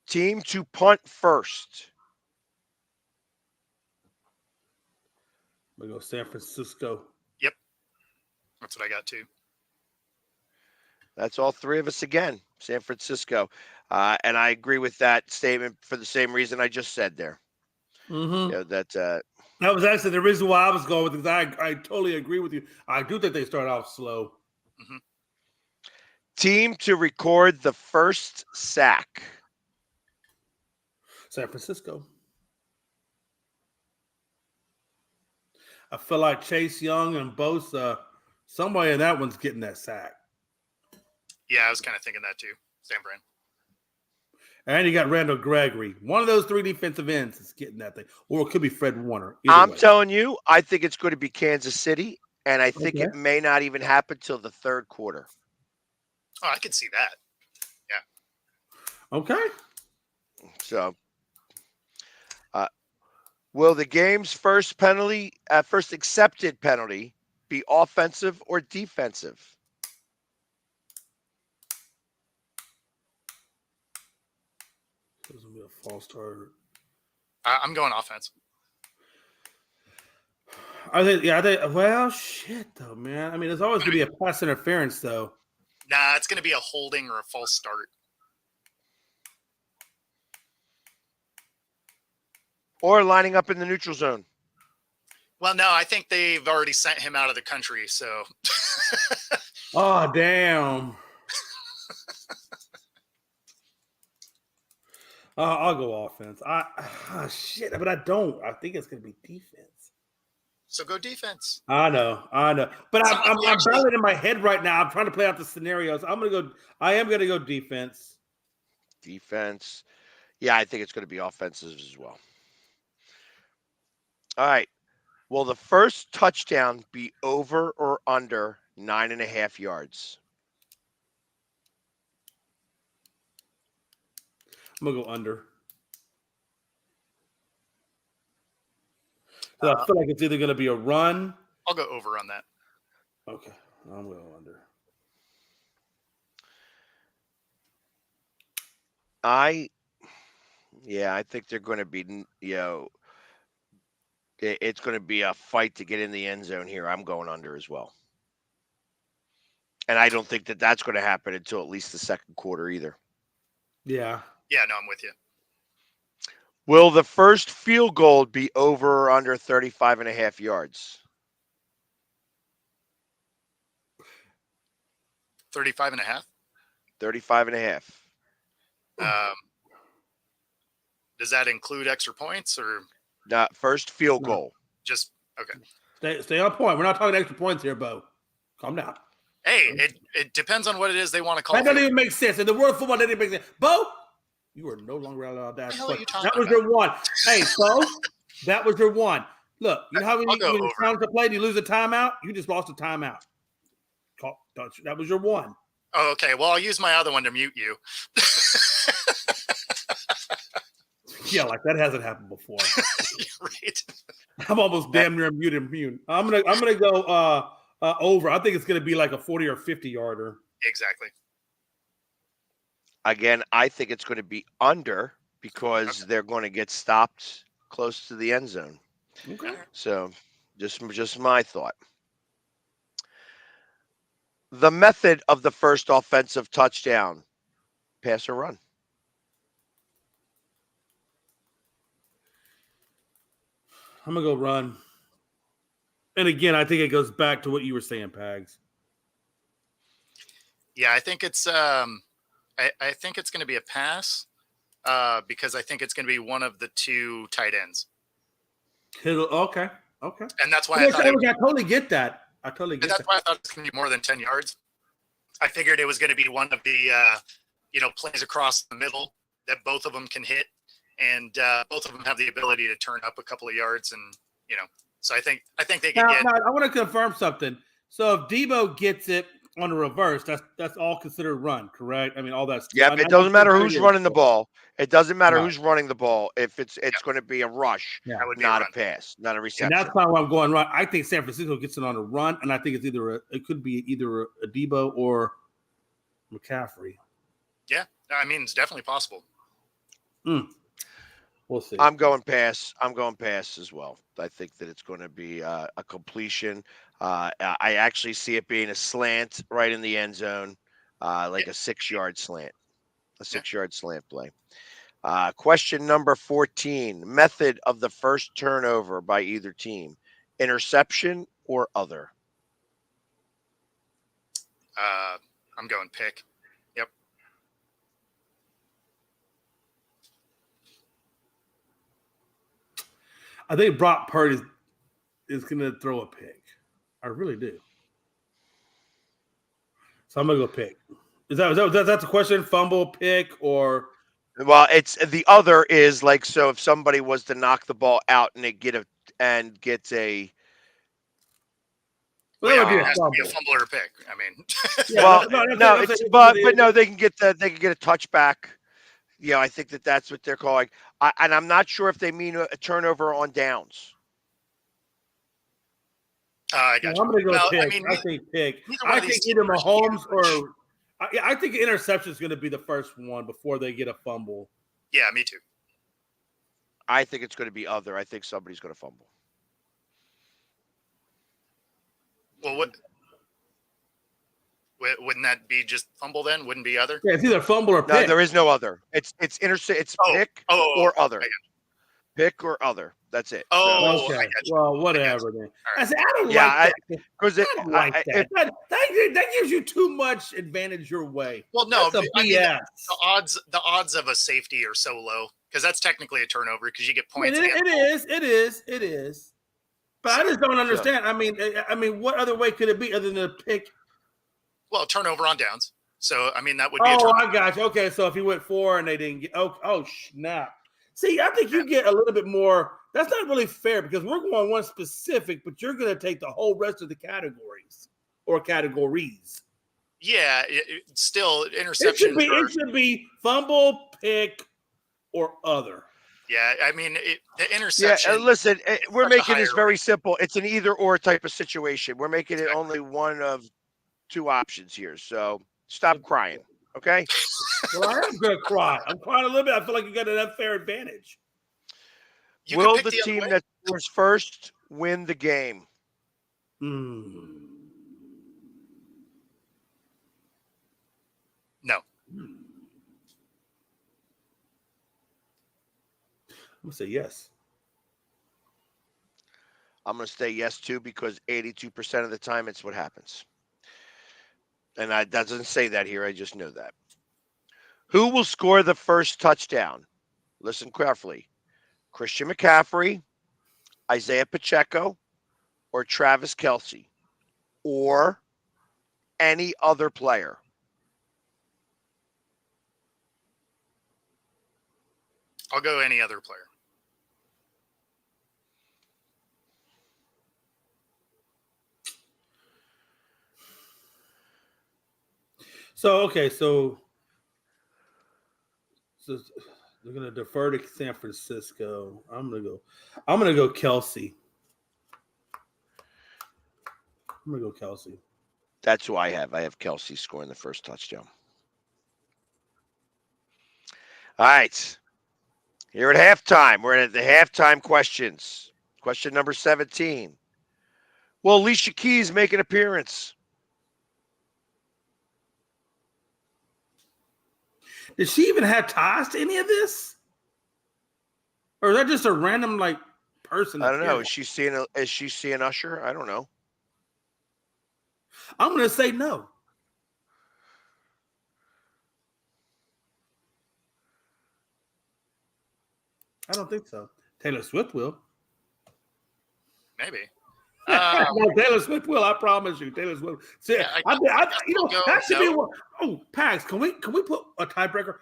team to punt first. We go San Francisco. Yep. That's what I got too. That's all three of us again, San Francisco. And I agree with that statement for the same reason I just said there. Mm-hmm. You know, that was actually the reason why I was going with it. I totally agree with you. I do think they start off slow. Mm-hmm. Team to record the first sack. San Francisco. I feel like Chase Young and Bosa, somewhere in that one's getting that sack. Yeah, I was kind of thinking that too. San Fran. And you got Randall Gregory. One of those 3 defensive ends is getting that thing. Or it could be Fred Warner. I'm telling you, I think it's going to be Kansas City, and I think Okay. it may not even happen till the third quarter. Oh, I could see that. Yeah. Okay. So, will the game's first accepted penalty be offensive or defensive? This will be a false start. I'm going offense. Well, shit, though, man. I mean, there's always going to be a pass interference, though. Nah, it's going to be a holding or a false start. Or lining up in the neutral zone? Well, no, I think they've already sent him out of the country, so. Oh, damn. I'll go offense. Shit, but I don't. I think it's going to be defense. So go defense. I know. But I'm battling in my head right now. I'm trying to play out the scenarios. I am going to go defense. Defense. Yeah, I think it's going to be offensive as well. All right. Will the first touchdown be over or under 9.5 yards? I'm going to go under. So I feel like it's either going to be a run. I'll go over on that. Okay. I'm going under. I think they're going to be, it's going to be a fight to get in the end zone here. I'm going under as well. And I don't think that that's going to happen until at least the second quarter either. Yeah. Yeah, no, I'm with you. Will the first field goal be over or under 35.5 yards? 35.5? 35.5. Does that include extra points or? First field goal. Just, okay. Stay on point. We're not talking extra points here, Bo. Calm down. Hey, it depends on what it is they want to call. That doesn't even make sense. In the world of football, that didn't make sense. Bo, you are no longer allowed that. That was your one. Hey, Bo, that was your one. Look, you know how when you times to play, you lose a timeout? You just lost a timeout. That was your one. Oh, okay. Well, I'll use my other one to mute you. Yeah, like that hasn't happened before. Right. I'm almost damn near immune. I'm gonna go over. I think it's gonna be like a 40 or 50 yarder. Exactly. Again, I think it's going to be under because they're going to get stopped close to the end zone. Okay. So, just my thought. The method of the first offensive touchdown, pass or run. I'm gonna go run. And again, I think it goes back to what you were saying, Pags. Yeah, I think it's I think it's going to be a pass because I think it's going to be one of the two tight ends. Okay. And that's why I totally get that. I totally get that's that. why I thought it's going to be more than 10 yards. I figured it was going to be one of the plays across the middle that both of them can hit, and both of them have the ability to turn up a couple of yards, and so I think they can get. Now, I want to confirm something. So if Debo gets it on the reverse, that's all considered run, correct? I mean, all that's It doesn't matter who's running the ball. It doesn't matter who's running the ball. If it's going to be a rush, not a pass, not a reception. And that's kind of why I'm going run. I think San Francisco gets it on a run, and I think it's it could be either a Debo or McCaffrey. Yeah, I mean, it's definitely possible. We'll see. I'm going pass. I'm going pass as well. I think that it's going to be a completion. I actually see it being a slant right in the end zone, like a 6-yard slant, a 6-yard slant play. Question number 14, method of the first turnover by either team, interception or other. I'm going pick. Yep. I think Brock Purdy is going to throw a pick. I really do. So I'm going to go pick. Is that the question? Fumble, pick, or? Well, it's the other is like, so if somebody was to knock the ball out and they gets a. Well, that would be it has to be a fumble or a pick. I mean, no, they can get a touchback. I think that's what they're calling. And I'm not sure if they mean a turnover on downs. I got you. I'm going to go pick. I mean, I think pick. I think either Mahomes or I think interception is going to be the first one before they get a fumble. Yeah, me too. I think it's going to be other. I think somebody's going to fumble. Well, wouldn't that be just fumble then? Wouldn't be other? Yeah, it's either fumble or pick. No, there is no other. It's pick or other. Pick or other. That's it. Oh, okay. Well, whatever then. Right. I don't like that. Because I don't like that. That gives you too much advantage your way. Well, no, that's I mean, the odds of a safety are so low because that's technically a turnover because you get points. It is. But I just don't understand. I mean, what other way could it be other than a pick? Well, turnover on downs. So I mean, that would be. I got you. Okay, so if he went 4 and they didn't get, oh snap. See, I think you get a little bit more. That's not really fair because we're going one specific, but you're going to take the whole rest of the categories or categories. Yeah, still interception. It should be fumble, pick, or other. Yeah, I mean the interception. Yeah, listen, we're making this very simple. It's an either or type of situation. We're making it only one of 2 options here. So stop crying, okay? Well, I am going to cry. I'm crying a little bit. I feel like you got an unfair advantage. Will the team that scores first win the game? No. I'm going to say yes. I'm going to say yes, too, because 82% of the time it's what happens. And that doesn't say that here. I just know that. Who will score the first touchdown? Listen carefully. Christian McCaffrey, Isaiah Pacheco, or Travis Kelce, or any other player? I'll go any other player. So they're gonna defer to San Francisco. I'm gonna go Kelsey. I'm gonna go Kelsey. That's who I have. I have Kelsey scoring the first touchdown. All right. Here at halftime, we're at the halftime questions. Question number 17. Will Alicia Keys make an appearance? Did she even have ties to any of this? Or is that just a random person? I don't know. Is she seeing Usher? I don't know. I'm gonna say no. I don't think so. Taylor Swift will. Maybe. No, Taylor Swift will. I promise you, Taylor Swift. See, that should be one. Oh, Pax, can we put a tiebreaker?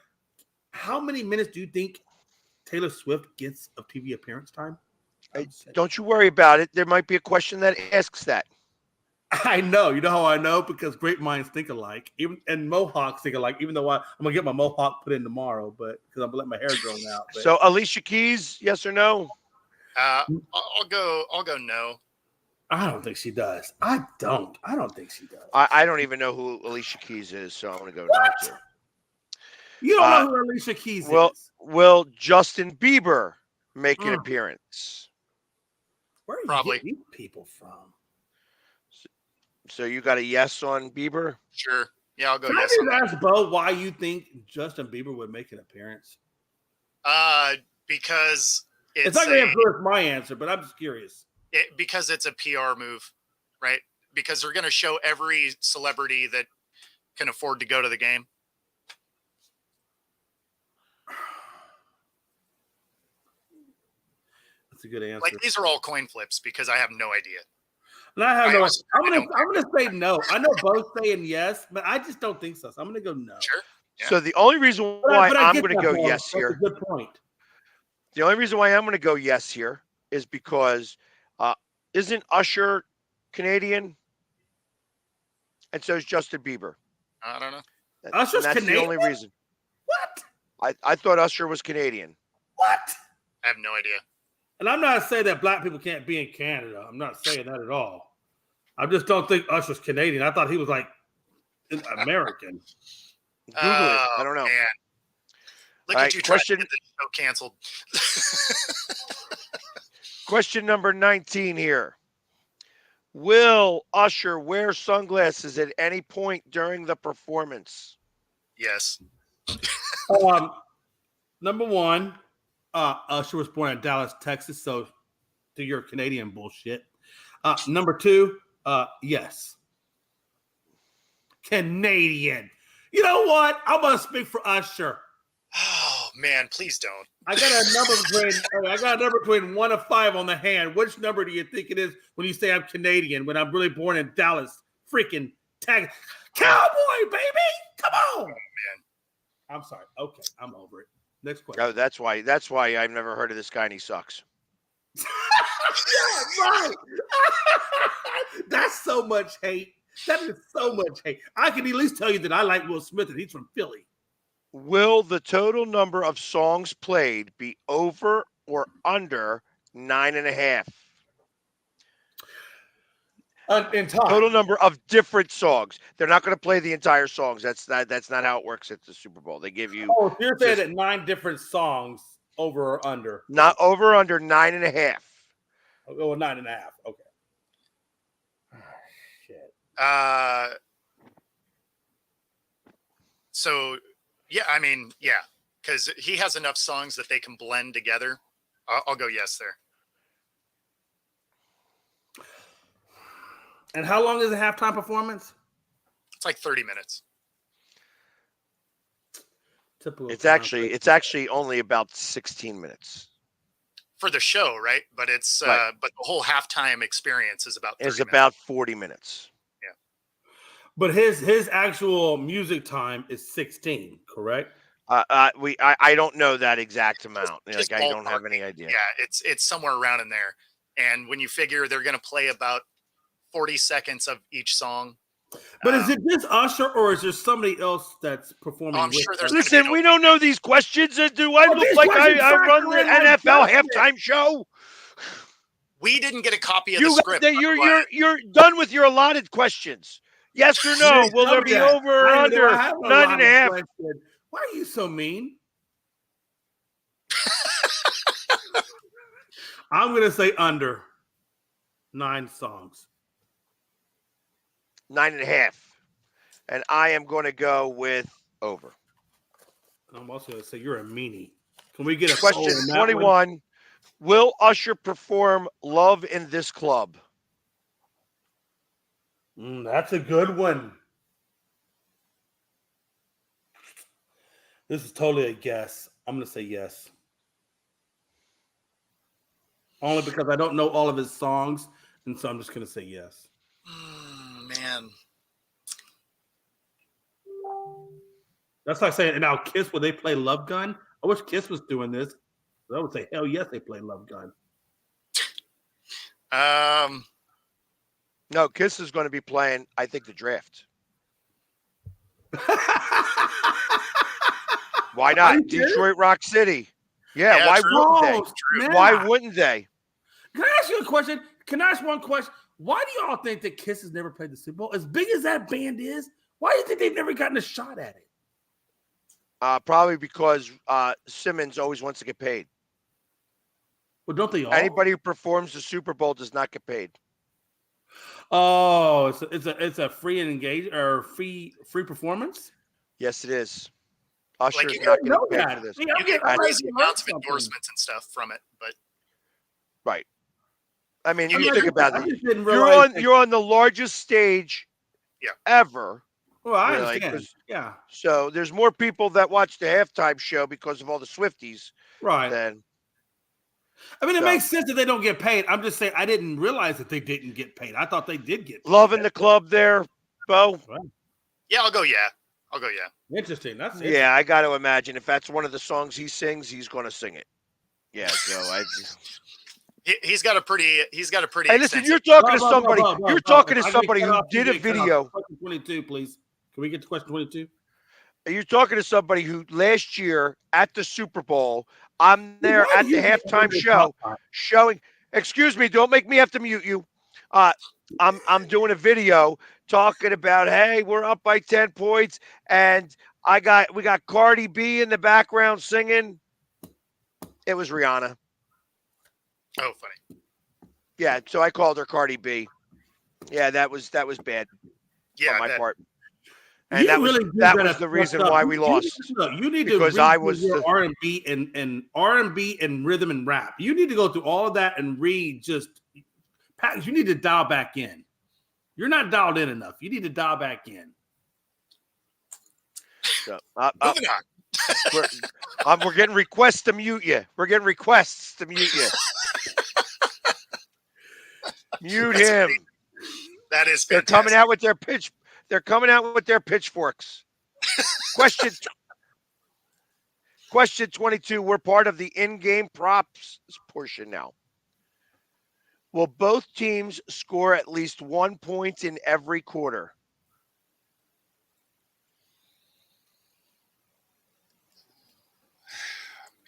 How many minutes do you think Taylor Swift gets of TV appearance time? Don't you worry about it. There might be a question that asks that. I know. You know how I know? Because great minds think alike, and Mohawks think alike. Even though I'm gonna get my Mohawk put in tomorrow, but because I'm gonna let my hair grow out. But. So Alicia Keys, yes or no? I'll go no. I don't think she does. I don't think she does. I don't even know who Alicia Keys is, so I'm gonna go no too. You don't know who Alicia Keys is? Will Justin Bieber make an appearance? Where are you Probably getting these people from? So you got a yes on Bieber? Sure. Yeah, I'll go Can yes. I just ask Bo why you think Justin Bieber would make an appearance? Because it's not going to influence my answer, but I'm just curious. Because it's a PR move, right? Because they're going to show every celebrity that can afford to go to the game. That's a good answer. Like these are all coin flips because I have no idea. And I have I'm gonna say no. I know both saying yes, but I just don't think so. So I'm gonna go no. Sure. Yeah. So the only reason why I'm going to go yes here. That's a good point. The only reason why I'm going to go yes here is because isn't Usher Canadian? And so is Justin Bieber. I don't know. Usher's that's Canadian? the only reason. What? I thought Usher was Canadian. What? I have no idea. And I'm not saying that black people can't be in Canada. I'm not saying that at all. I just don't think Usher's Canadian. I thought he was like American. Google it. I don't know. Man. Look All at right, you trying question. to get the show canceled. Question number 19 here. Will Usher wear sunglasses at any point during the performance? Yes. Number one, Usher was born in Dallas, Texas, so do your Canadian bullshit. Number two, yes. Canadian. You know what? I'm gonna speak for Usher. Oh man, please don't. I got a number between 1 and 5 on the hand. Which number do you think it is when you say I'm Canadian when I'm really born in Dallas? Freaking Texas. Cowboy, baby! Come on! Oh, man. I'm sorry. Okay, I'm over it. Next question. Oh, that's why I've never heard of this guy and he sucks. Yeah, right. That's so much hate. That is so much hate. I can at least tell you that I like Will Smith and he's from Philly. Will the total number of songs played be over or under 9.5? In time. Total number of different songs. They're not going to play the entire songs. That's not how it works at the Super Bowl. They give you. Oh, you're saying that 9 different songs over or under? Not over under 9.5. I'll go with 9.5. Okay. Shit. So yeah, I mean, yeah, because he has enough songs that they can blend together. I'll go yes there. And how long is a halftime performance? It's like 30 minutes. It's actually only about 16 minutes for the show, right? But it's right. But the whole halftime experience is about 30 is minutes. about 40 minutes. Yeah. But his actual music time is 16, correct? I don't know that exact amount. Just I don't have any idea. Yeah, it's somewhere around in there. And when you figure they're going to play about 40 seconds of each song, But is it just Usher, or is there somebody else that's performing? I'm sure there's. Listen, we don't know these questions. Do I look these like questions I run the factor in like NFL that. halftime show? We didn't get a copy of the script. You're done with your allotted questions. Yes or no? Will there be over or under 9.5? Why are you so mean? I'm going to say under 9 songs. 9.5. And I am going to go with over. I'm also going to say you're a meanie. Can we get a question 21? Will Usher perform Love in This Club? That's a good one. This is totally a guess. I'm going to say yes. Only because I don't know all of his songs, and so I'm just going to say yes. Man. That's like saying, now Kiss, will they play Love Gun? I wish Kiss was doing this. I would say, hell yes, they play Love Gun. No, Kiss is going to be playing, I think, The Draft. Why not? Detroit Rock City. Yeah, why wouldn't they? Why wouldn't they? Can I ask you a question? Can I ask one question? Why do y'all think that Kiss has never played the Super Bowl? As big as that band is, why do you think they've never gotten a shot at it? Probably because Simmons always wants to get paid. Well, don't they all? Anybody who performs the Super Bowl does not get paid. Oh, it's a free and engage or free performance? Yes, it is. Usher Like is not getting paid for this. You get crazy amounts of endorsements and stuff from it, but right. I mean, You you get- think about I it. just didn't realize You're on the largest stage ever. Well, I Really, understand. 'cause- Yeah. So there's more people that watch the halftime show because of all the Swifties. Right. Than I mean, it makes sense that they don't get paid. I'm just saying I didn't realize that they didn't get paid. I thought they did get paid. Love in the Club there, Bo. yeah, I'll go yeah. Interesting. That's Yeah, I got to imagine if that's one of the songs he sings, he's going to sing it. Yeah, so I. He's got a pretty. Hey, listen, you're talking to somebody. You're talking to somebody who did a video. Question 22, please. Can we get to question 22? You're talking to somebody who last year at the Super Bowl, I'm there at the halftime show showing. Excuse me, don't make me have to mute you. I'm doing a video talking about, hey, we're up by 10 points, and we got Cardi B in the background singing. It was Rihanna. Oh, funny. Yeah, so I called her Cardi B. Yeah, that was bad Yeah, on my that- part. And that was the reason why we lost. You need because to I was your R&B and R&B and rhythm and rap. You need to go through all of that and read just. You need to dial back in. You're not dialed in enough. You need to dial back in. So, Moving on. we're getting requests to mute you. We're getting requests to mute you. Mute him. That is fantastic. They're coming out with their pitch. They're coming out with their pitchforks. Question 22. We're part of the in-game props portion now. Will both teams score at least 1 point in every quarter?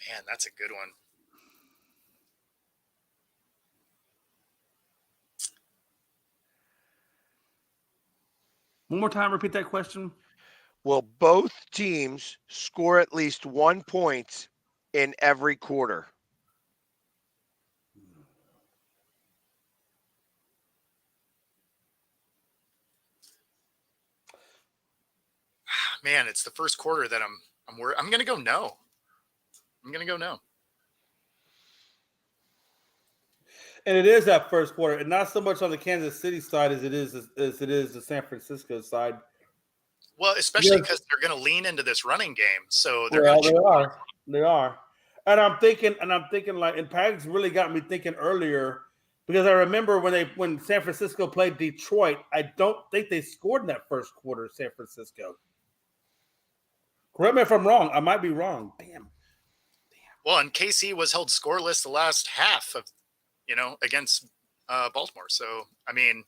Man, that's a good one. One more time, repeat that question. Will both teams score at least 1 point in every quarter? Man, it's the first quarter that I'm worried. I'm going to go no. And it is that first quarter, and not so much on the Kansas City side as it is the San Francisco side. Well, especially because they're going to lean into this running game, so they're going to. They are, and I'm thinking, like, and Pags really got me thinking earlier because I remember when San Francisco played Detroit, I don't think they scored in that first quarter. San Francisco. Correct me if I'm wrong. I might be wrong. Damn. Well, and KC was held scoreless the last half of, against Baltimore. So, I mean,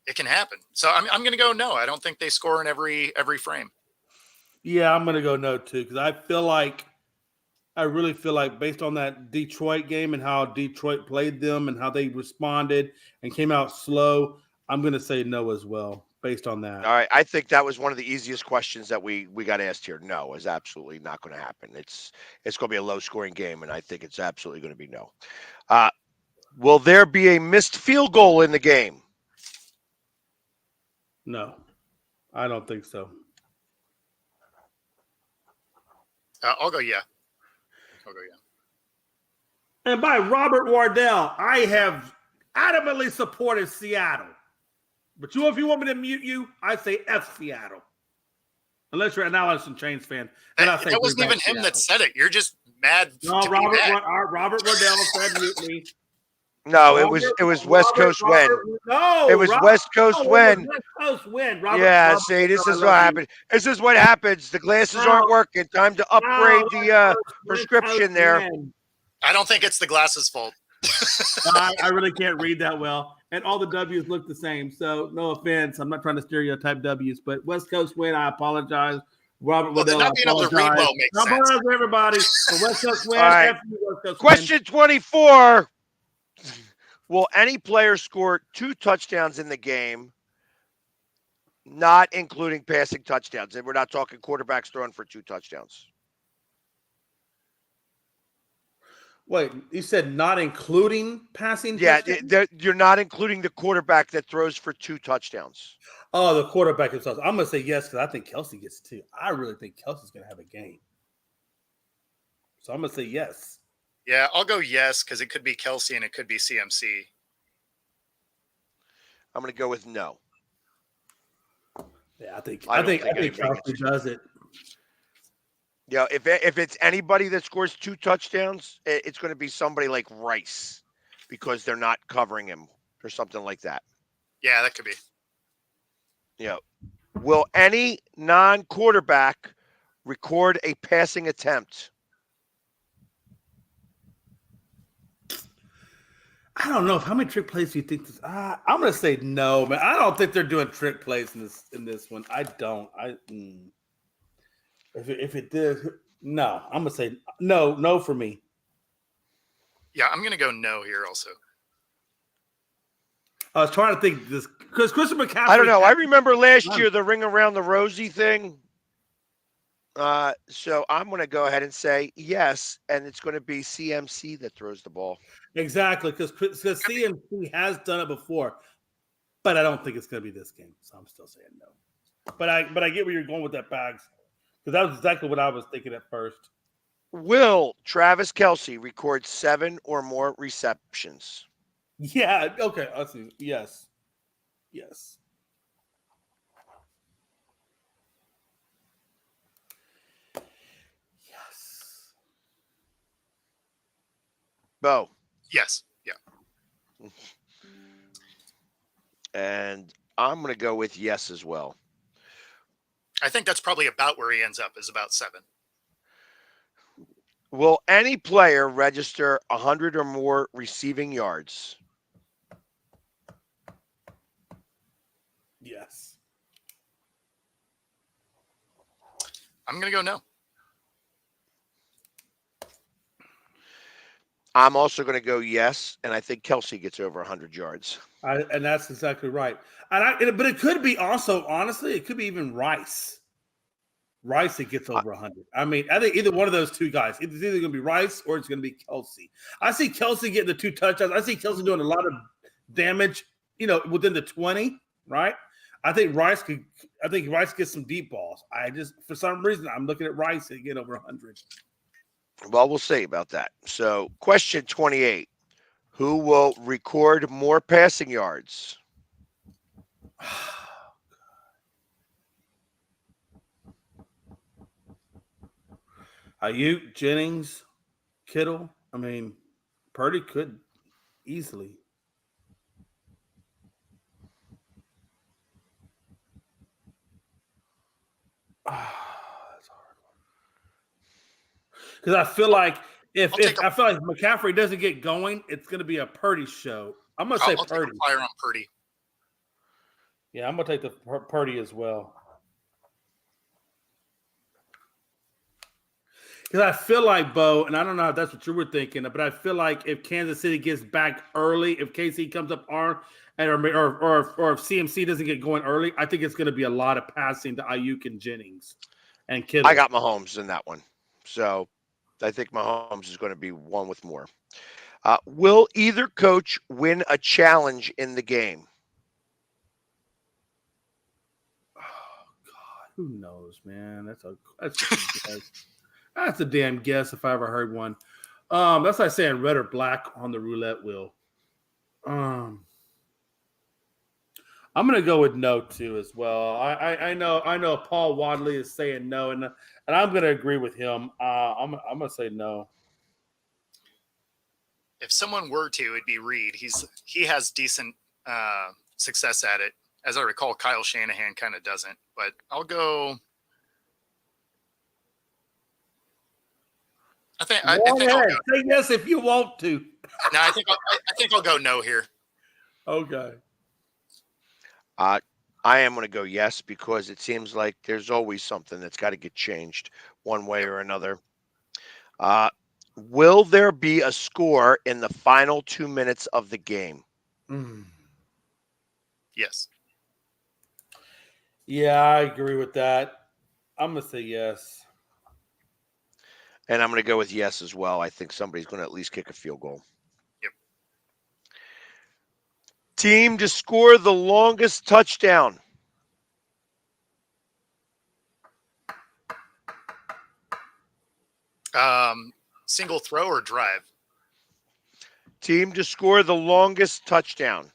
it can happen. So I'm going to go no. I don't think they score in every frame. Yeah, I'm going to go no too because I really feel like based on that Detroit game and how Detroit played them and how they responded and came out slow, I'm going to say no as well based on that. All right, I think that was one of the easiest questions that we got asked here. No, is absolutely not going to happen. It's going to be a low scoring game, and I think it's absolutely going to be no. Will there be a missed field goal in the game? No, I don't think so. I'll go yeah. And by Robert Wardell, I have adamantly supported Seattle. But if you want me to mute you, I say F Seattle. Unless you're an Alice in Chains fan. Then I say that wasn't even him that said it. You're just mad. No, Robert Wardell said mute me. No, it was West Coast win. No, it was West Coast win. West Coast win. See, this is what happened. This is what happens. The glasses aren't working. Time to upgrade the prescription there. I don't think it's the glasses' fault. I really can't read that well. And all the W's look the same. So no offense. I'm not trying to stereotype W's, but West Coast win. I apologize. Robert Waddell, not being able to read well makes sense. Everybody. So West Coast win. Right. West Coast Question 24. Will any player score 2 touchdowns in the game, not including passing touchdowns? And we're not talking quarterbacks throwing for 2 touchdowns. Wait, you said not including passing? Yeah, you're not including the quarterback that throws for 2 touchdowns. Oh, the quarterback himself. I'm going to say yes because I think Kelsey gets 2. I really think Kelsey's going to have a game. So I'm going to say yes. Yeah, I'll go yes because it could be Kelsey and it could be CMC. I'm going to go with no. Yeah, I think Kelsey does it. Yeah, if it's anybody that scores 2 touchdowns, it's going to be somebody like Rice because they're not covering him or something like that. Yeah, that could be. Yeah. Will any non-quarterback record a passing attempt? I don't know. How many trick plays do you think this? I'm going to say no, man. I don't think they're doing trick plays in this one. I don't. If it did, no. I'm going to say no for me. Yeah, I'm going to go no here also. I was trying to think this because Christopher McCaffrey. I don't know. I remember last year the ring around the Rosie thing. So I'm going to go ahead and say yes, and it's going to be CMC that throws the ball. Exactly, because CMC has done it before, but I don't think it's going to be this game. So I'm still saying no. But I get where you're going with that, Bags, because that was exactly what I was thinking at first. Will Travis Kelce record 7 or more receptions? Yeah. Okay. Let's see. Yes. Yes. Bo. Yes. Yeah. And I'm going to go with yes as well. I think that's probably about where he ends up, is about 7. Will any player register 100 or more receiving yards? Yes. I'm going to go no. I'm also going to go yes, and I think Kelce gets over 100 yards. And that's exactly right. But it could be also, honestly, it could be even Rice. Rice that gets over 100. I mean, I think either one of those two guys. It's either going to be Rice or it's going to be Kelce. I see Kelce getting the 2 touchdowns. I see Kelce doing a lot of damage, within the 20, right? I think Rice gets some deep balls. For some reason, I'm looking at Rice to get over 100. Well, we'll see about that. So, question 28. Who will record more passing yards? Ayuk, Jennings, Kittle. I mean, Purdy could easily. That's a hard one. Because I feel like if McCaffrey doesn't get going, it's going to be a Purdy show. I'm going to say I'll Purdy. take a flyer on Purdy. Yeah, I'm gonna take the Purdy as well. Because I feel like, Bo, and I don't know if that's what you were thinking, but I feel like if Kansas City gets back early, if KC comes up or if CMC doesn't get going early, I think it's going to be a lot of passing to Ayuk and Jennings and Kittle. I got Mahomes in that one. So I think Mahomes is going to be one with more. Will either coach win a challenge in the game? Oh God, who knows, man? That's a guess. That's a damn guess if I ever heard one. That's like saying red or black on the roulette wheel. I'm gonna go with no too as well. I know Paul Wadley is saying no, and I'm gonna agree with him. I'm gonna say no. If someone were to, it'd be Reed. He has decent success at it. As I recall, Kyle Shanahan kind of doesn't. But I'll go. I think I'll go. Say yes if you want to. No, I think I'll go no here. Okay. I am going to go yes because it seems like there's always something that's got to get changed one way or another. Will there be a score in the final 2 minutes of the game? Yes. Yeah, I agree with that. I'm going to say yes. And I'm going to go with yes as well. I think somebody's going to at least kick a field goal. Yep. Team to score the longest touchdown. Single throw or drive? Team to score the longest touchdown.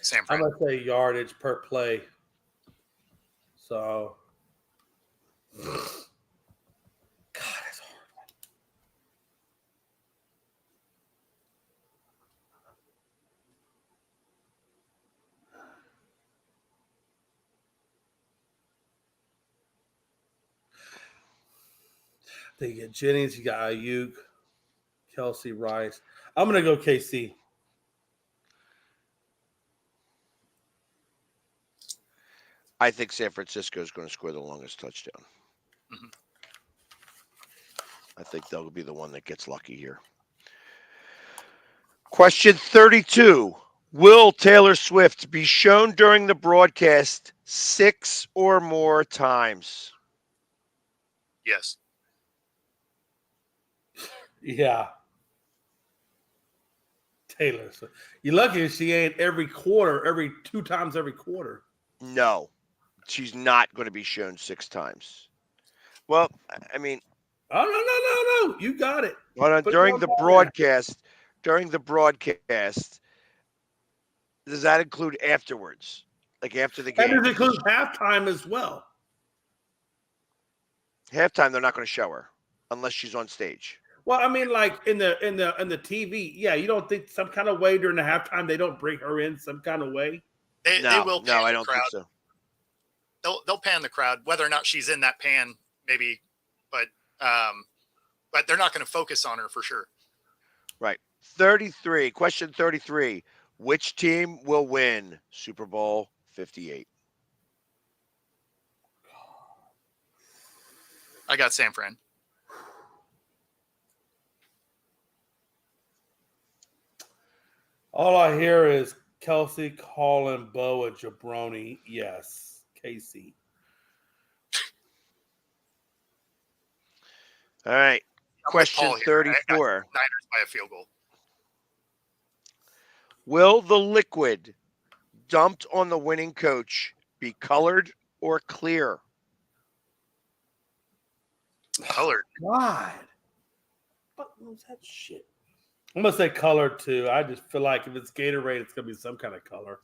Sam I'm going to say yardage per play. So, God, it's hard. They get Jennings, you got Ayuk, Kelsey, Rice. I'm going to go KC. I think San Francisco is going to score the longest touchdown. Mm-hmm. I think they'll be the one that gets lucky here. Question 32. Will Taylor Swift be shown during the broadcast 6 or more times? Yes. Yeah. Taylor. So you're lucky if she ain't every 2 times every quarter. No, she's not going to be shown 6 times. Well, I mean. Oh, no. You got it. During the broadcast, does that include afterwards? Like after the game? And does it include halftime as well? Halftime, they're not going to show her unless she's on stage. Well, I mean, like in the TV, yeah. You don't think some kind of way during the halftime they don't bring her in some kind of way? They will. No, I don't think so. They'll pan the crowd, whether or not she's in that pan, maybe, but they're not going to focus on her for sure. Right. Question 33. Which team will win Super Bowl 58? I got San Fran. All I hear is Kelsey calling Bo a jabroni. Yes, KC. All right. Question 34. Niners by a field goal. Will the liquid dumped on the winning coach be colored or clear? Colored. God. What was that shit? I'm going to say colored too. I just feel like if it's Gatorade, it's going to be some kind of color.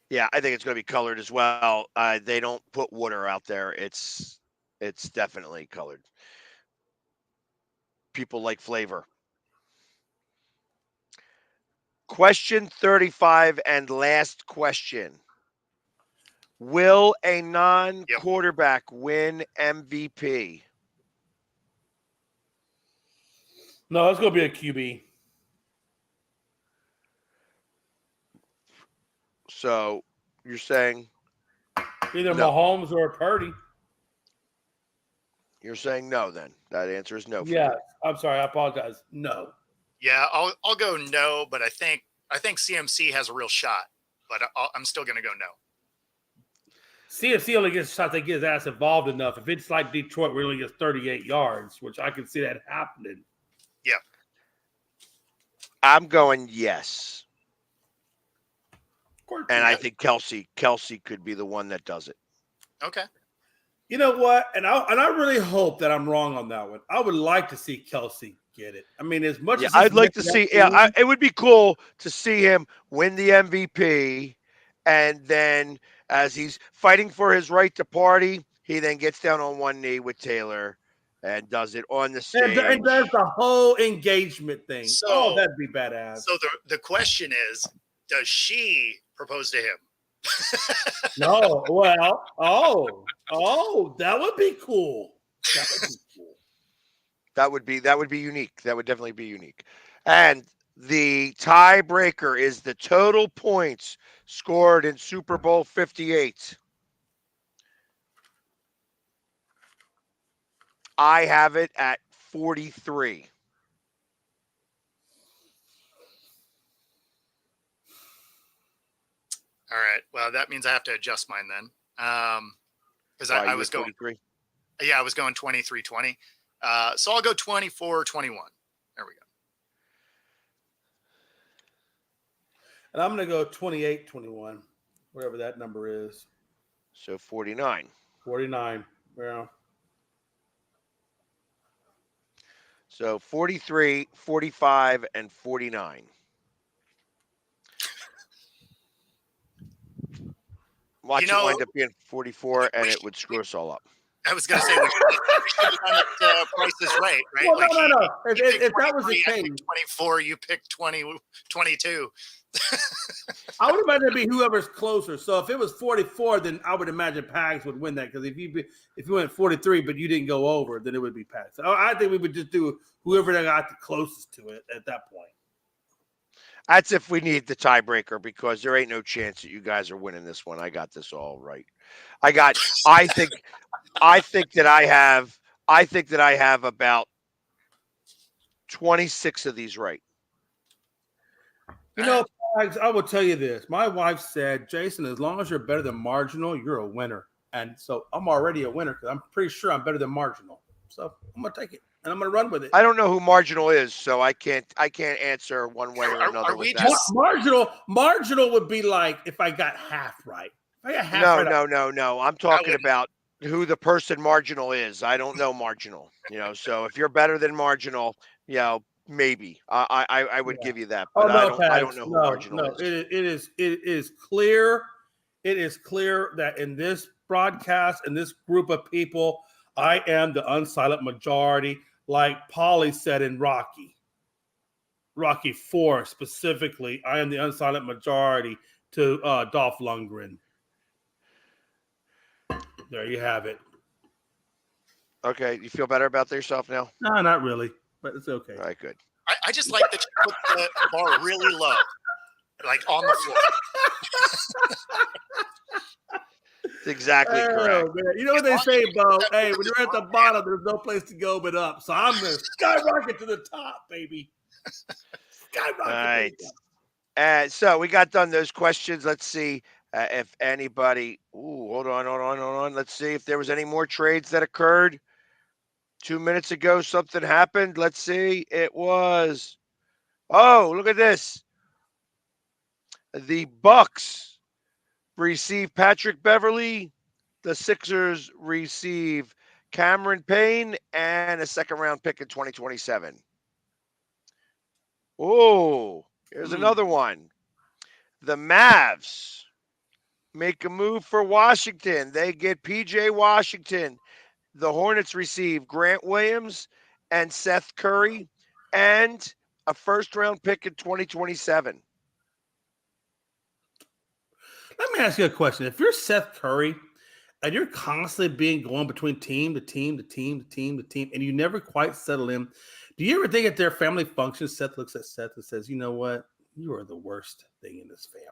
Yeah, I think it's going to be colored as well. They don't put water out there. It's definitely colored. People like flavor. Question 35 and last question. Will a non-quarterback win MVP? No, it's going to be a QB. So you're saying Either no. Mahomes or Purdy. You're saying no. Then that answer is no for Yes. you. I'm sorry. I apologize. No. Yeah, I'll go no, but I think CMC has a real shot, but I'm still going to go no. CMC only gets shots that get his ass involved enough. If it's like Detroit, where he only gets 38 yards, which I can see that happening. Yeah. I'm going yes. Of course, and I think Kelsey could be the one that does it. Okay. You know what? And I really hope that I'm wrong on that one. I would like to see Kelsey get it. I mean, as much as I'd like to see. Yeah, it would be cool to see him win the MVP, and then as he's fighting for his right to party, he then gets down on one knee with Taylor and does it on the stage. And does the whole engagement thing. So, that'd be badass. So the question is, does she propose to him? No, well, that would be cool. That would be cool. That would be unique. That would definitely be unique. And the tiebreaker is the total points scored in Super Bowl 58. I have it at 43. All right. Well, that means I have to adjust mine then. Because I was going 43. Yeah, I was going 23-20. So I'll go 24-21. There we go. And I'm going to go 28-21, whatever that number is. So 49. 49. Yeah. So 43, 45, and 49. Watch it wind up being 44, and it would screw us all up. I was going to say, we should have done it Price is Right, right? Well, like no. If that was the I case. picked 24, you picked 22. I would imagine it'd be whoever's closer. So if it was 44, then I would imagine Pags would win that. Because if you went 43, but you didn't go over, then it would be Pags. So I think we would just do whoever that got the closest to it at that point. That's if we need the tiebreaker, because there ain't no chance that you guys are winning this one. I got this all right. I think that I have about 26 of these right. You know, I will tell you this. My wife said, Jason, as long as you're better than marginal, you're a winner. And so I'm already a winner because I'm pretty sure I'm better than marginal. So I'm going to take it, and I'm going to run with it. I don't know who marginal is, so I can't answer one way or another with that. Marginal would be like if I got half right. If I got half No. I'm talking about who the person marginal is. I don't know marginal. So if you're better than marginal, maybe I would give you that, but I don't know who marginal is. It is clear. It is clear that in this broadcast, in this group of people, I am the unsilent majority, like Paulie said in Rocky 4 specifically. I am the unsilent majority to Dolph Lundgren. There you have it. Okay, you feel better about yourself now? No, not really, but it's okay. All right, good. I just like that you put the bar really low, like on the floor. That's exactly correct. Man. You know what they say, Bo? Hey, when you're at the bottom, there's no place to go but up. So I'm going to skyrocket to the top, baby. Skyrocket. All right. So we got done those questions. Let's see if anybody. Hold on. Let's see if there was any more trades that occurred. 2 minutes ago, something happened. Let's see. It was. Oh, look at this. The Bucks receive Patrick Beverly. The Sixers receive Cameron Payne and a second-round pick in 2027. Oh, here's another one. The Mavs make a move for Washington. They get P.J. Washington. The Hornets receive Grant Williams and Seth Curry and a first-round pick in 2027. Let me ask you a question. If you're Seth Curry and you're constantly going between team to team, and you never quite settle in, do you ever think at their family functions, Seth looks at Seth and says, you know what? You are the worst thing in this family.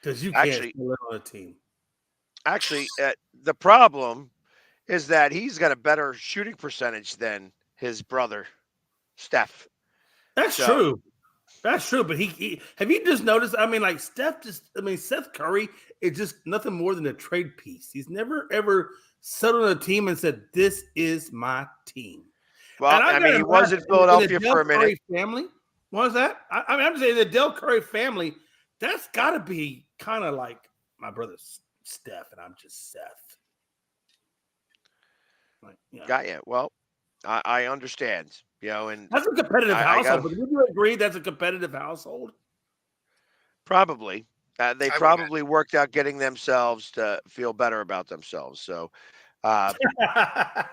because you can't Actually, live on a team. actually, the problem is that he's got a better shooting percentage than his brother, Steph. That's So, true. That's true. But he have you just noticed? I mean, like Seth Curry is just nothing more than a trade piece. He's never ever settled on a team and said, "This is my team." well, And I I got mean, to he was in imagine in the Philadelphia Del for a minute. Curry family. What was that? I mean, I'm saying the Del Curry family. That's got to be kind of like my brother Steph, and I'm just Seth. Like, yeah. Got you. Well, I understand. And That's a competitive I got household. But would you agree that's a competitive household? probably. They I would imagine. probably worked out getting themselves to feel better about themselves. So, uh, I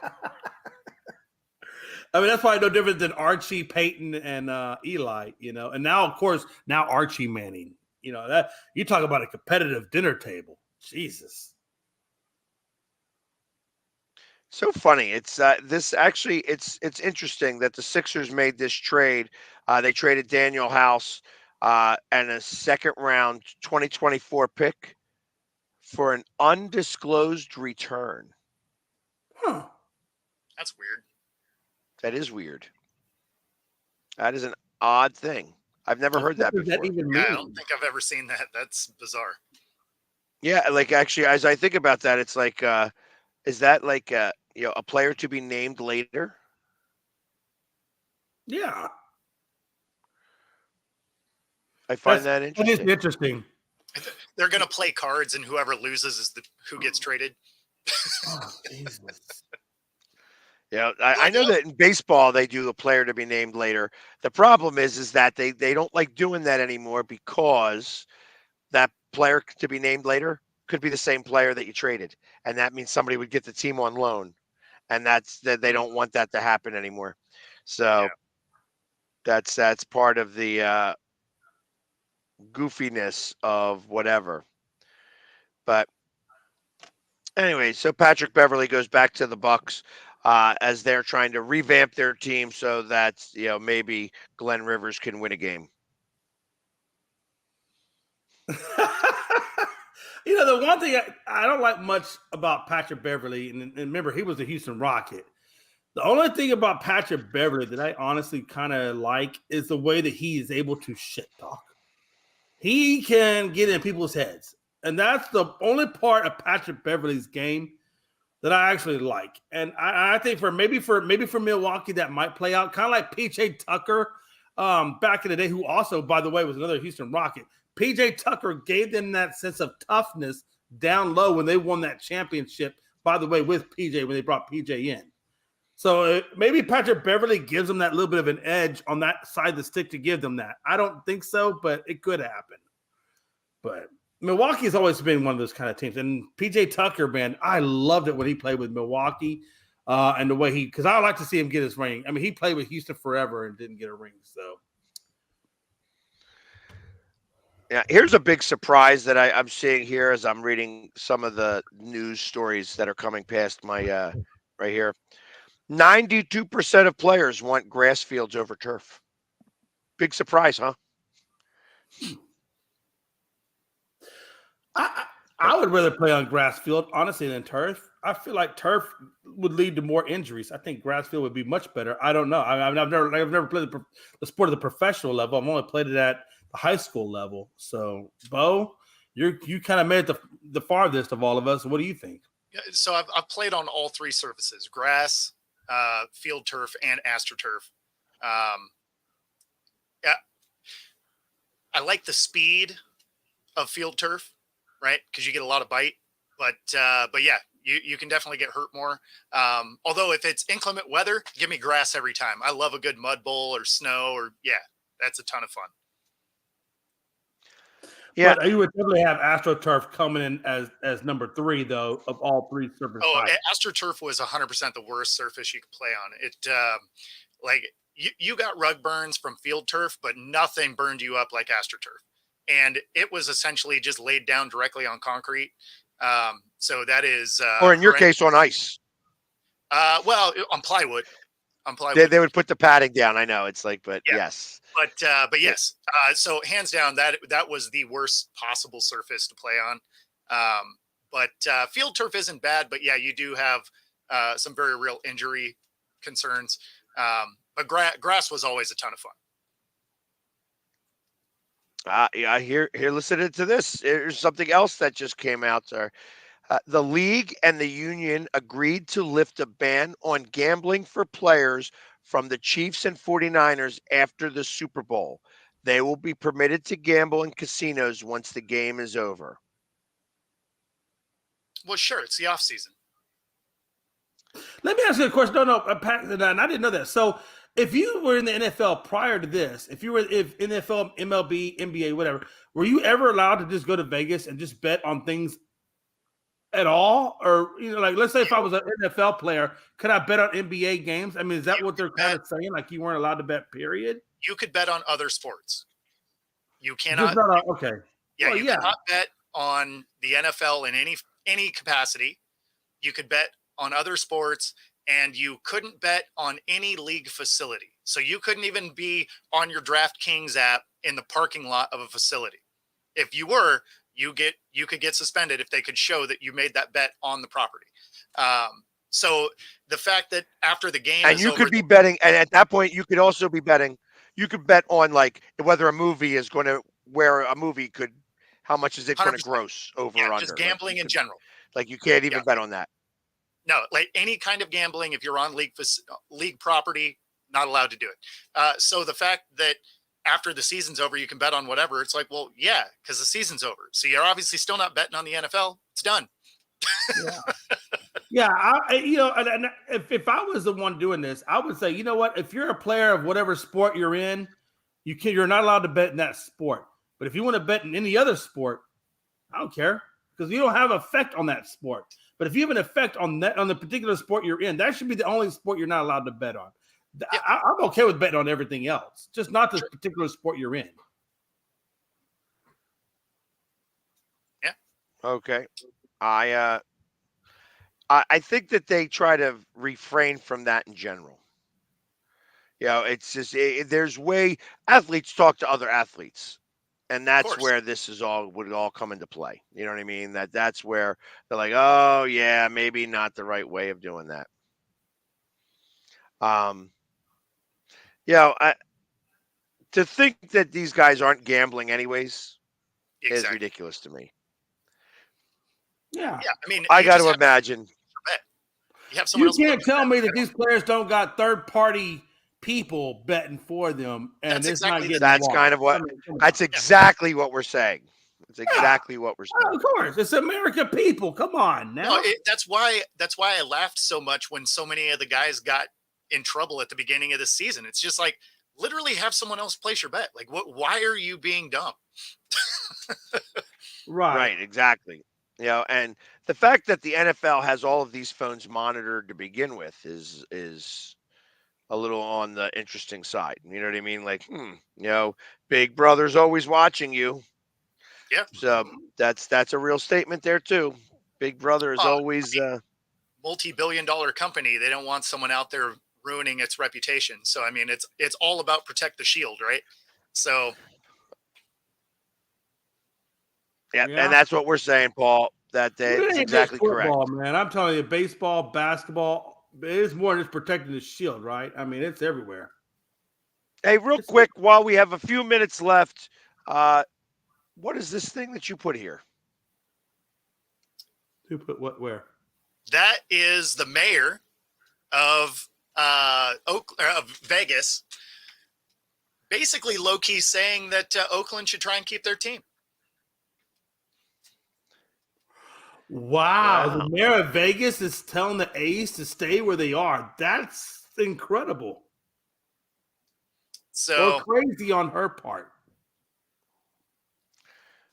mean, that's probably no different than Archie, Peyton, and Eli, And now, of course, Archie Manning. That you talk about a competitive dinner table. Jesus. so funny. It's this actually. It's interesting that the Sixers made this trade. They traded Daniel House and a second round 2024 pick for an undisclosed return. Huh. That's weird. That is weird. That is an odd thing. I've never heard that What does that before. even Yeah, mean? I don't think I've ever seen that. That's bizarre. Yeah, like actually, as I think about that, it's like, is that like a player to be named later? Yeah. I find that That is interesting. interesting. They're gonna play cards, and whoever loses is who gets traded. Oh, Jesus. I know that in baseball they do a player to be named later. The problem is that they don't like doing that anymore because that player to be named later could be the same player that you traded, and that means somebody would get the team on loan, and that's that they don't want that to happen anymore. So that's part of the goofiness of whatever. But anyway, so Patrick Beverly goes back to the Bucks as they're trying to revamp their team so that maybe Glenn Rivers can win a game. The one thing I don't like much about Patrick Beverly, and remember, he was a Houston Rocket. The only thing about Patrick Beverly that I honestly kind of like is the way that he is able to shit talk. He can get in people's heads. And that's the only part of Patrick Beverly's game that I actually like. And I think maybe for Milwaukee that might play out, kind of like PJ Tucker back in the day, who also, by the way, was another Houston Rocket. PJ Tucker gave them that sense of toughness down low when they won that championship, by the way, with PJ, when they brought PJ in. So maybe Patrick Beverly gives them that little bit of an edge on that side of the stick to give them that. I don't think so, but it could happen. But Milwaukee's always been one of those kind of teams. And PJ Tucker, man, I loved it when he played with Milwaukee and the way because I like to see him get his ring. I mean, he played with Houston forever and didn't get a ring. So. Yeah, here's a big surprise that I'm seeing here as I'm reading some of the news stories that are coming past my right here. 92% of players want grass fields over turf. Big surprise, huh? I would rather play on grass field, honestly, than turf. I feel like turf would lead to more injuries. I think grass field would be much better. I don't know. I've never played the sport at the professional level. I've only played it at the high school level. So, Bo, you kind of made it the farthest of all of us. What do you think? Yeah, so I've played on all three surfaces: grass, field turf, and astroturf. Yeah, I like the speed of field turf, right? Because you get a lot of bite. But yeah, you can definitely get hurt more. Although if it's inclement weather, give me grass every time. I love a good mud bowl or snow that's a ton of fun. Yeah, but you would definitely have AstroTurf coming in as number 3 though of all 3 surface types. AstroTurf was 100% the worst surface you could play on. It you got rug burns from field turf, but nothing burned you up like AstroTurf. And it was essentially just laid down directly on concrete. So that is, or in your case, on ice. Well, on plywood. on plywood. They would put the padding down. I know it's like, but Yeah. yes. But yes. So hands down, that was the worst possible surface to play on. But field turf isn't bad, but yeah, you do have some very real injury concerns. But grass was always a ton of fun. Yeah, here, listen to this. Here's something else that just came out, sir. The league and the union agreed to lift a ban on gambling for players from the Chiefs and 49ers after the Super Bowl. They will be permitted to gamble in casinos once the game is over. Well, sure, it's the off season. Let me ask you a question. No, Pat, and I didn't know that. So, if you were in the NFL prior to this, if NFL, MLB, NBA, whatever, were you ever allowed to just go to Vegas and just bet on things at all? Or, like, let's say if I was an NFL player, could I bet on NBA games? I mean, is that what they're kind of saying? Like, you weren't allowed to bet, period? You could bet on other sports. You Just cannot. not on, okay. Yeah, Well, you cannot bet on the NFL in any capacity. You could bet on other sports, and you couldn't bet on any league facility. So you couldn't even be on your DraftKings app in the parking lot of a facility. If you were, you could get suspended if they could show that you made that bet on the property. So the fact that after the game And is you over, could be betting, and at that point, you could also be betting. You could bet on like whether a movie is going to how much is it going to 100%. gross over Yeah, or under? just gambling in general. Like you can't even Yeah. bet on that. No, like any kind of gambling, if you're on league property, not allowed to do it. So the fact that after the season's over, you can bet on whatever, it's like, well, yeah, because the season's over. So you're obviously still not betting on the NFL. It's done. Yeah, and if I was the one doing this, I would say, you know what? If you're a player of whatever sport you're in, you're not allowed to bet in that sport. But if you want to bet in any other sport, I don't care because you don't have effect on that sport. But if you have an effect on the particular sport you're in, that should be the only sport you're not allowed to bet on. Yeah. I'm okay with betting on everything else, just not the particular sport you're in. Yeah. Okay. I think that they try to refrain from that in general. It's just there's athletes talk to other athletes, and that's where this would all come into play. You know what I mean? That's where they're like, oh yeah, maybe not the right way of doing that. To think that these guys aren't gambling anyways is ridiculous to me. Yeah. I mean, I got to imagine. You can't tell me that these players don't got third-party people betting for them, and That's kind of what. That's exactly what we're saying. That's exactly what we're saying. Of course, it's American people. Come on now. No, that's why I laughed so much when so many of the guys got in trouble at the beginning of the season. It's just like literally have someone else place your bet. Like, why are you being dumb? Right. Exactly. And the fact that the NFL has all of these phones monitored to begin with is a little on the interesting side. You know what I mean? Like, Big Brother's always watching you. Yeah. So that's a real statement there too. Big Brother is always multi-billion-dollar company. They don't want someone out there ruining its reputation. So I mean, it's all about protect the shield, right? So yeah, and that's what we're saying, Paul. That's exactly correct. Man, I'm telling you, baseball, basketball, it's more than just protecting the shield, right? I mean, it's everywhere. Hey, real quick, while we have a few minutes left, what is this thing that you put here? Who put what where? That is the mayor of Vegas, basically low-key saying that Oakland should try and keep their team. Wow. The mayor of Vegas is telling the A's to stay where they are. That's incredible. So crazy on her part.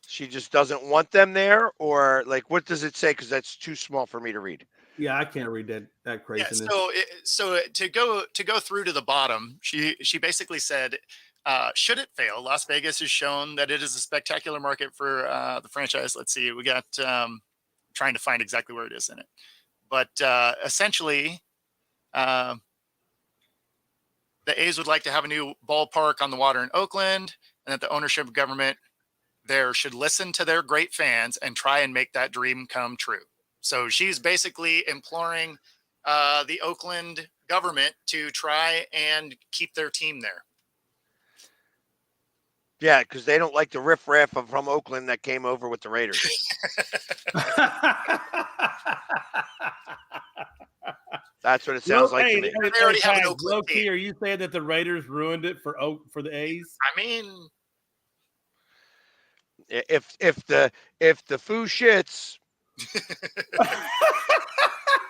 She just doesn't want them there, or like, what does it say? Because that's too small for me to read. Yeah, I can't read that craziness. Yeah, so to go through to the bottom, she basically said, should it fail, Las Vegas has shown that it is a spectacular market for the franchise. Let's see, we got trying to find exactly where it is in it, but essentially, the A's would like to have a new ballpark on the water in Oakland, and that the ownership government there should listen to their great fans and try and make that dream come true. So she's basically imploring the Oakland government to try and keep their team there. Yeah, because they don't like the riffraff from Oakland that came over with the Raiders. That's what it sounds like to me. They already have an Oakland low-key, are you saying that the Raiders ruined it for the A's? I mean, if the foo shits,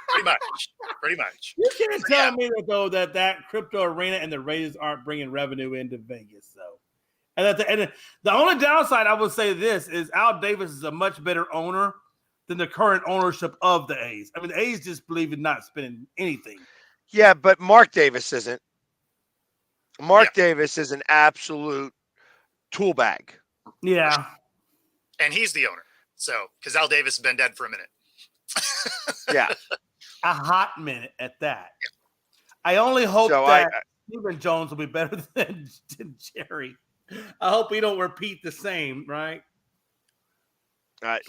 pretty much. You can't tell me that crypto arena and the Raiders aren't bringing revenue into Vegas, though. And the only downside I would say this is Al Davis is a much better owner than the current ownership of the A's. I mean, the A's just believe in not spending anything. Yeah, but Mark Davis isn't. Mark Davis is an absolute tool bag. Yeah. And he's the owner. So, because Al Davis has been dead for a minute. Yeah. A hot minute at that. Yeah. I only hope that Stephen Jones will be better than Jerry. I hope we don't repeat the same, right?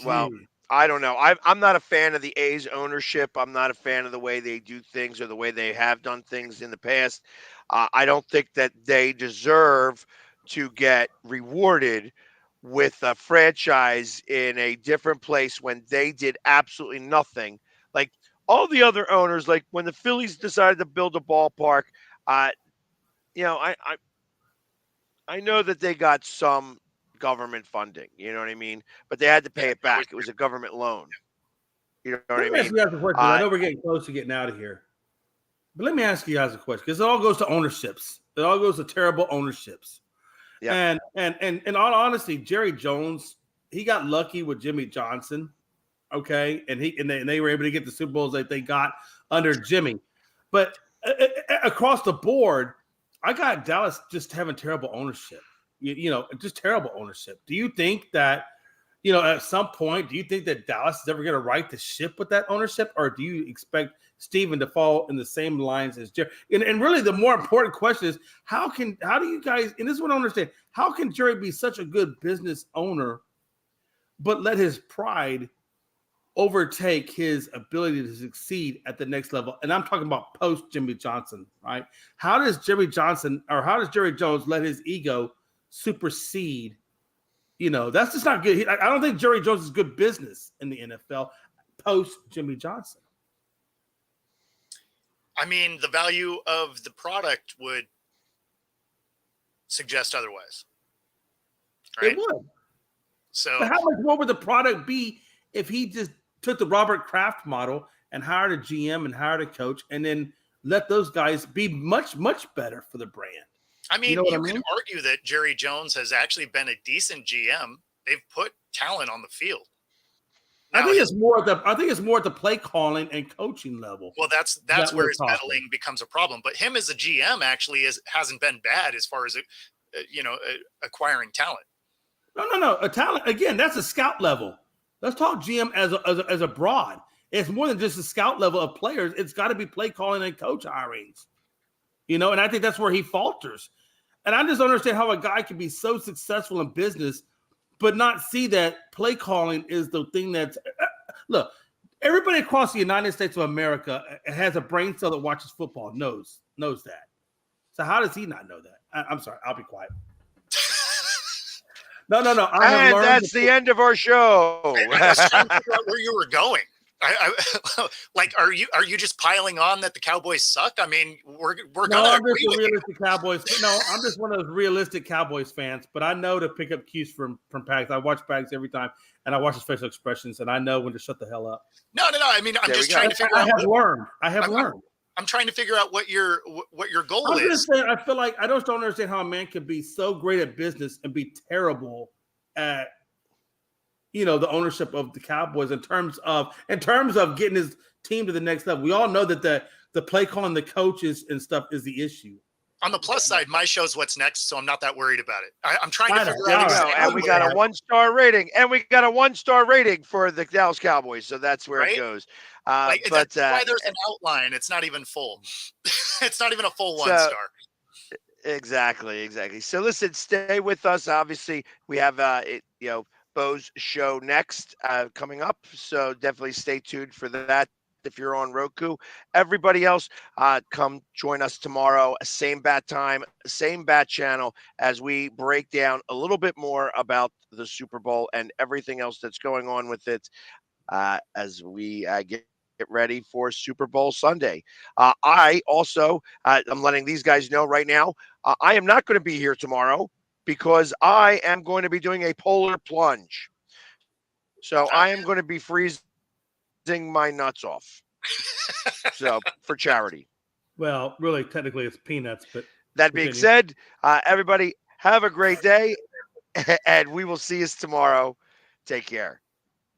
Well, I don't know. I'm not a fan of the A's ownership. I'm not a fan of the way they do things or the way they have done things in the past. I don't think that they deserve to get rewarded with a franchise in a different place when they did absolutely nothing. Like all the other owners, like when the Phillies decided to build a ballpark, I know that they got some government funding, you know what I mean? But they had to pay it back. It was a government loan. You know what I mean? I know we're getting close to getting out of here. But let me ask you guys a question, because it all goes to ownerships. It all goes to terrible ownerships. Yeah. And in all honesty, Jerry Jones, he got lucky with Jimmy Johnson. Okay. And they were able to get the Super Bowls that they got under Jimmy. But across the board, I got Dallas just having terrible ownership, just terrible ownership. Do you think that, at some point, do you think that Dallas is ever going to right the ship with that ownership? Or do you expect Steven to fall in the same lines as Jerry? And really the more important question is, how do you guys, and this is what I understand, how can Jerry be such a good business owner, but let his pride overtake his ability to succeed at the next level? And I'm talking about post Jimmy Johnson, right? How does Jerry Jones let his ego supersede? That's just not good. I don't think Jerry Jones is good business in the NFL post Jimmy Johnson. I mean, the value of the product would suggest otherwise. Right? It would. So, but how much more would the product be if he just took the Robert Kraft model and hired a GM and hired a coach and then let those guys be much, much better for the brand? I mean, you could argue that Jerry Jones has actually been a decent GM. They've put talent on the field. Now, I think it's more at the play calling and coaching level. Well, that's where his meddling becomes a problem. But him as a GM actually hasn't been bad as far as acquiring talent. No. A talent, again, that's a scout level. Let's talk GM as a broad. It's more than just a scout level of players. It's got to be play calling and coach hirings. And I think that's where he falters. And I just don't understand how a guy can be so successful in business but not see that play calling is the thing that's look, everybody across the United States of America has a brain cell that watches football, knows that. So how does he not know that? I'm sorry, I'll be quiet. No. And that's the end of our show. I was trying to figure out where you were going. Like, are you just piling on that the Cowboys suck? I mean, we're gonna. I'm just a realistic Cowboys. No, I'm just one of those realistic Cowboys fans. But I know to pick up cues from Pags. I watch Pags every time, and I watch his facial expressions, and I know when to shut the hell up. No. I mean, I'm just trying to figure out. I have learned. I'm trying to figure out what your goal is. Just saying, I feel like I just don't understand how a man can be so great at business and be terrible at the ownership of the Cowboys in terms of getting his team to the next level. We all know that the play calling, the coaches and stuff is the issue. On the plus side, my show's what's next, so I'm not that worried about it. I'm trying to figure out exactly. And we got a 1-star rating, for the Dallas Cowboys, so that's where it goes. That's why there's an outline. It's not even full. It's not even a full 1-star. Exactly. So listen, stay with us. Obviously, we have Bo's show next coming up. So definitely stay tuned for that. If you're on Roku, everybody else, come join us tomorrow. Same bat time, same bat channel, as we break down a little bit more about the Super Bowl and everything else that's going on with it. As we get ready for Super Bowl Sunday. I also, I'm letting these guys know right now, I am not going to be here tomorrow because I am going to be doing a polar plunge. So I am going to be freezing my nuts off. So for charity. Well, really, technically, it's peanuts, but that being said, everybody have a great day, and we will see you tomorrow. Take care.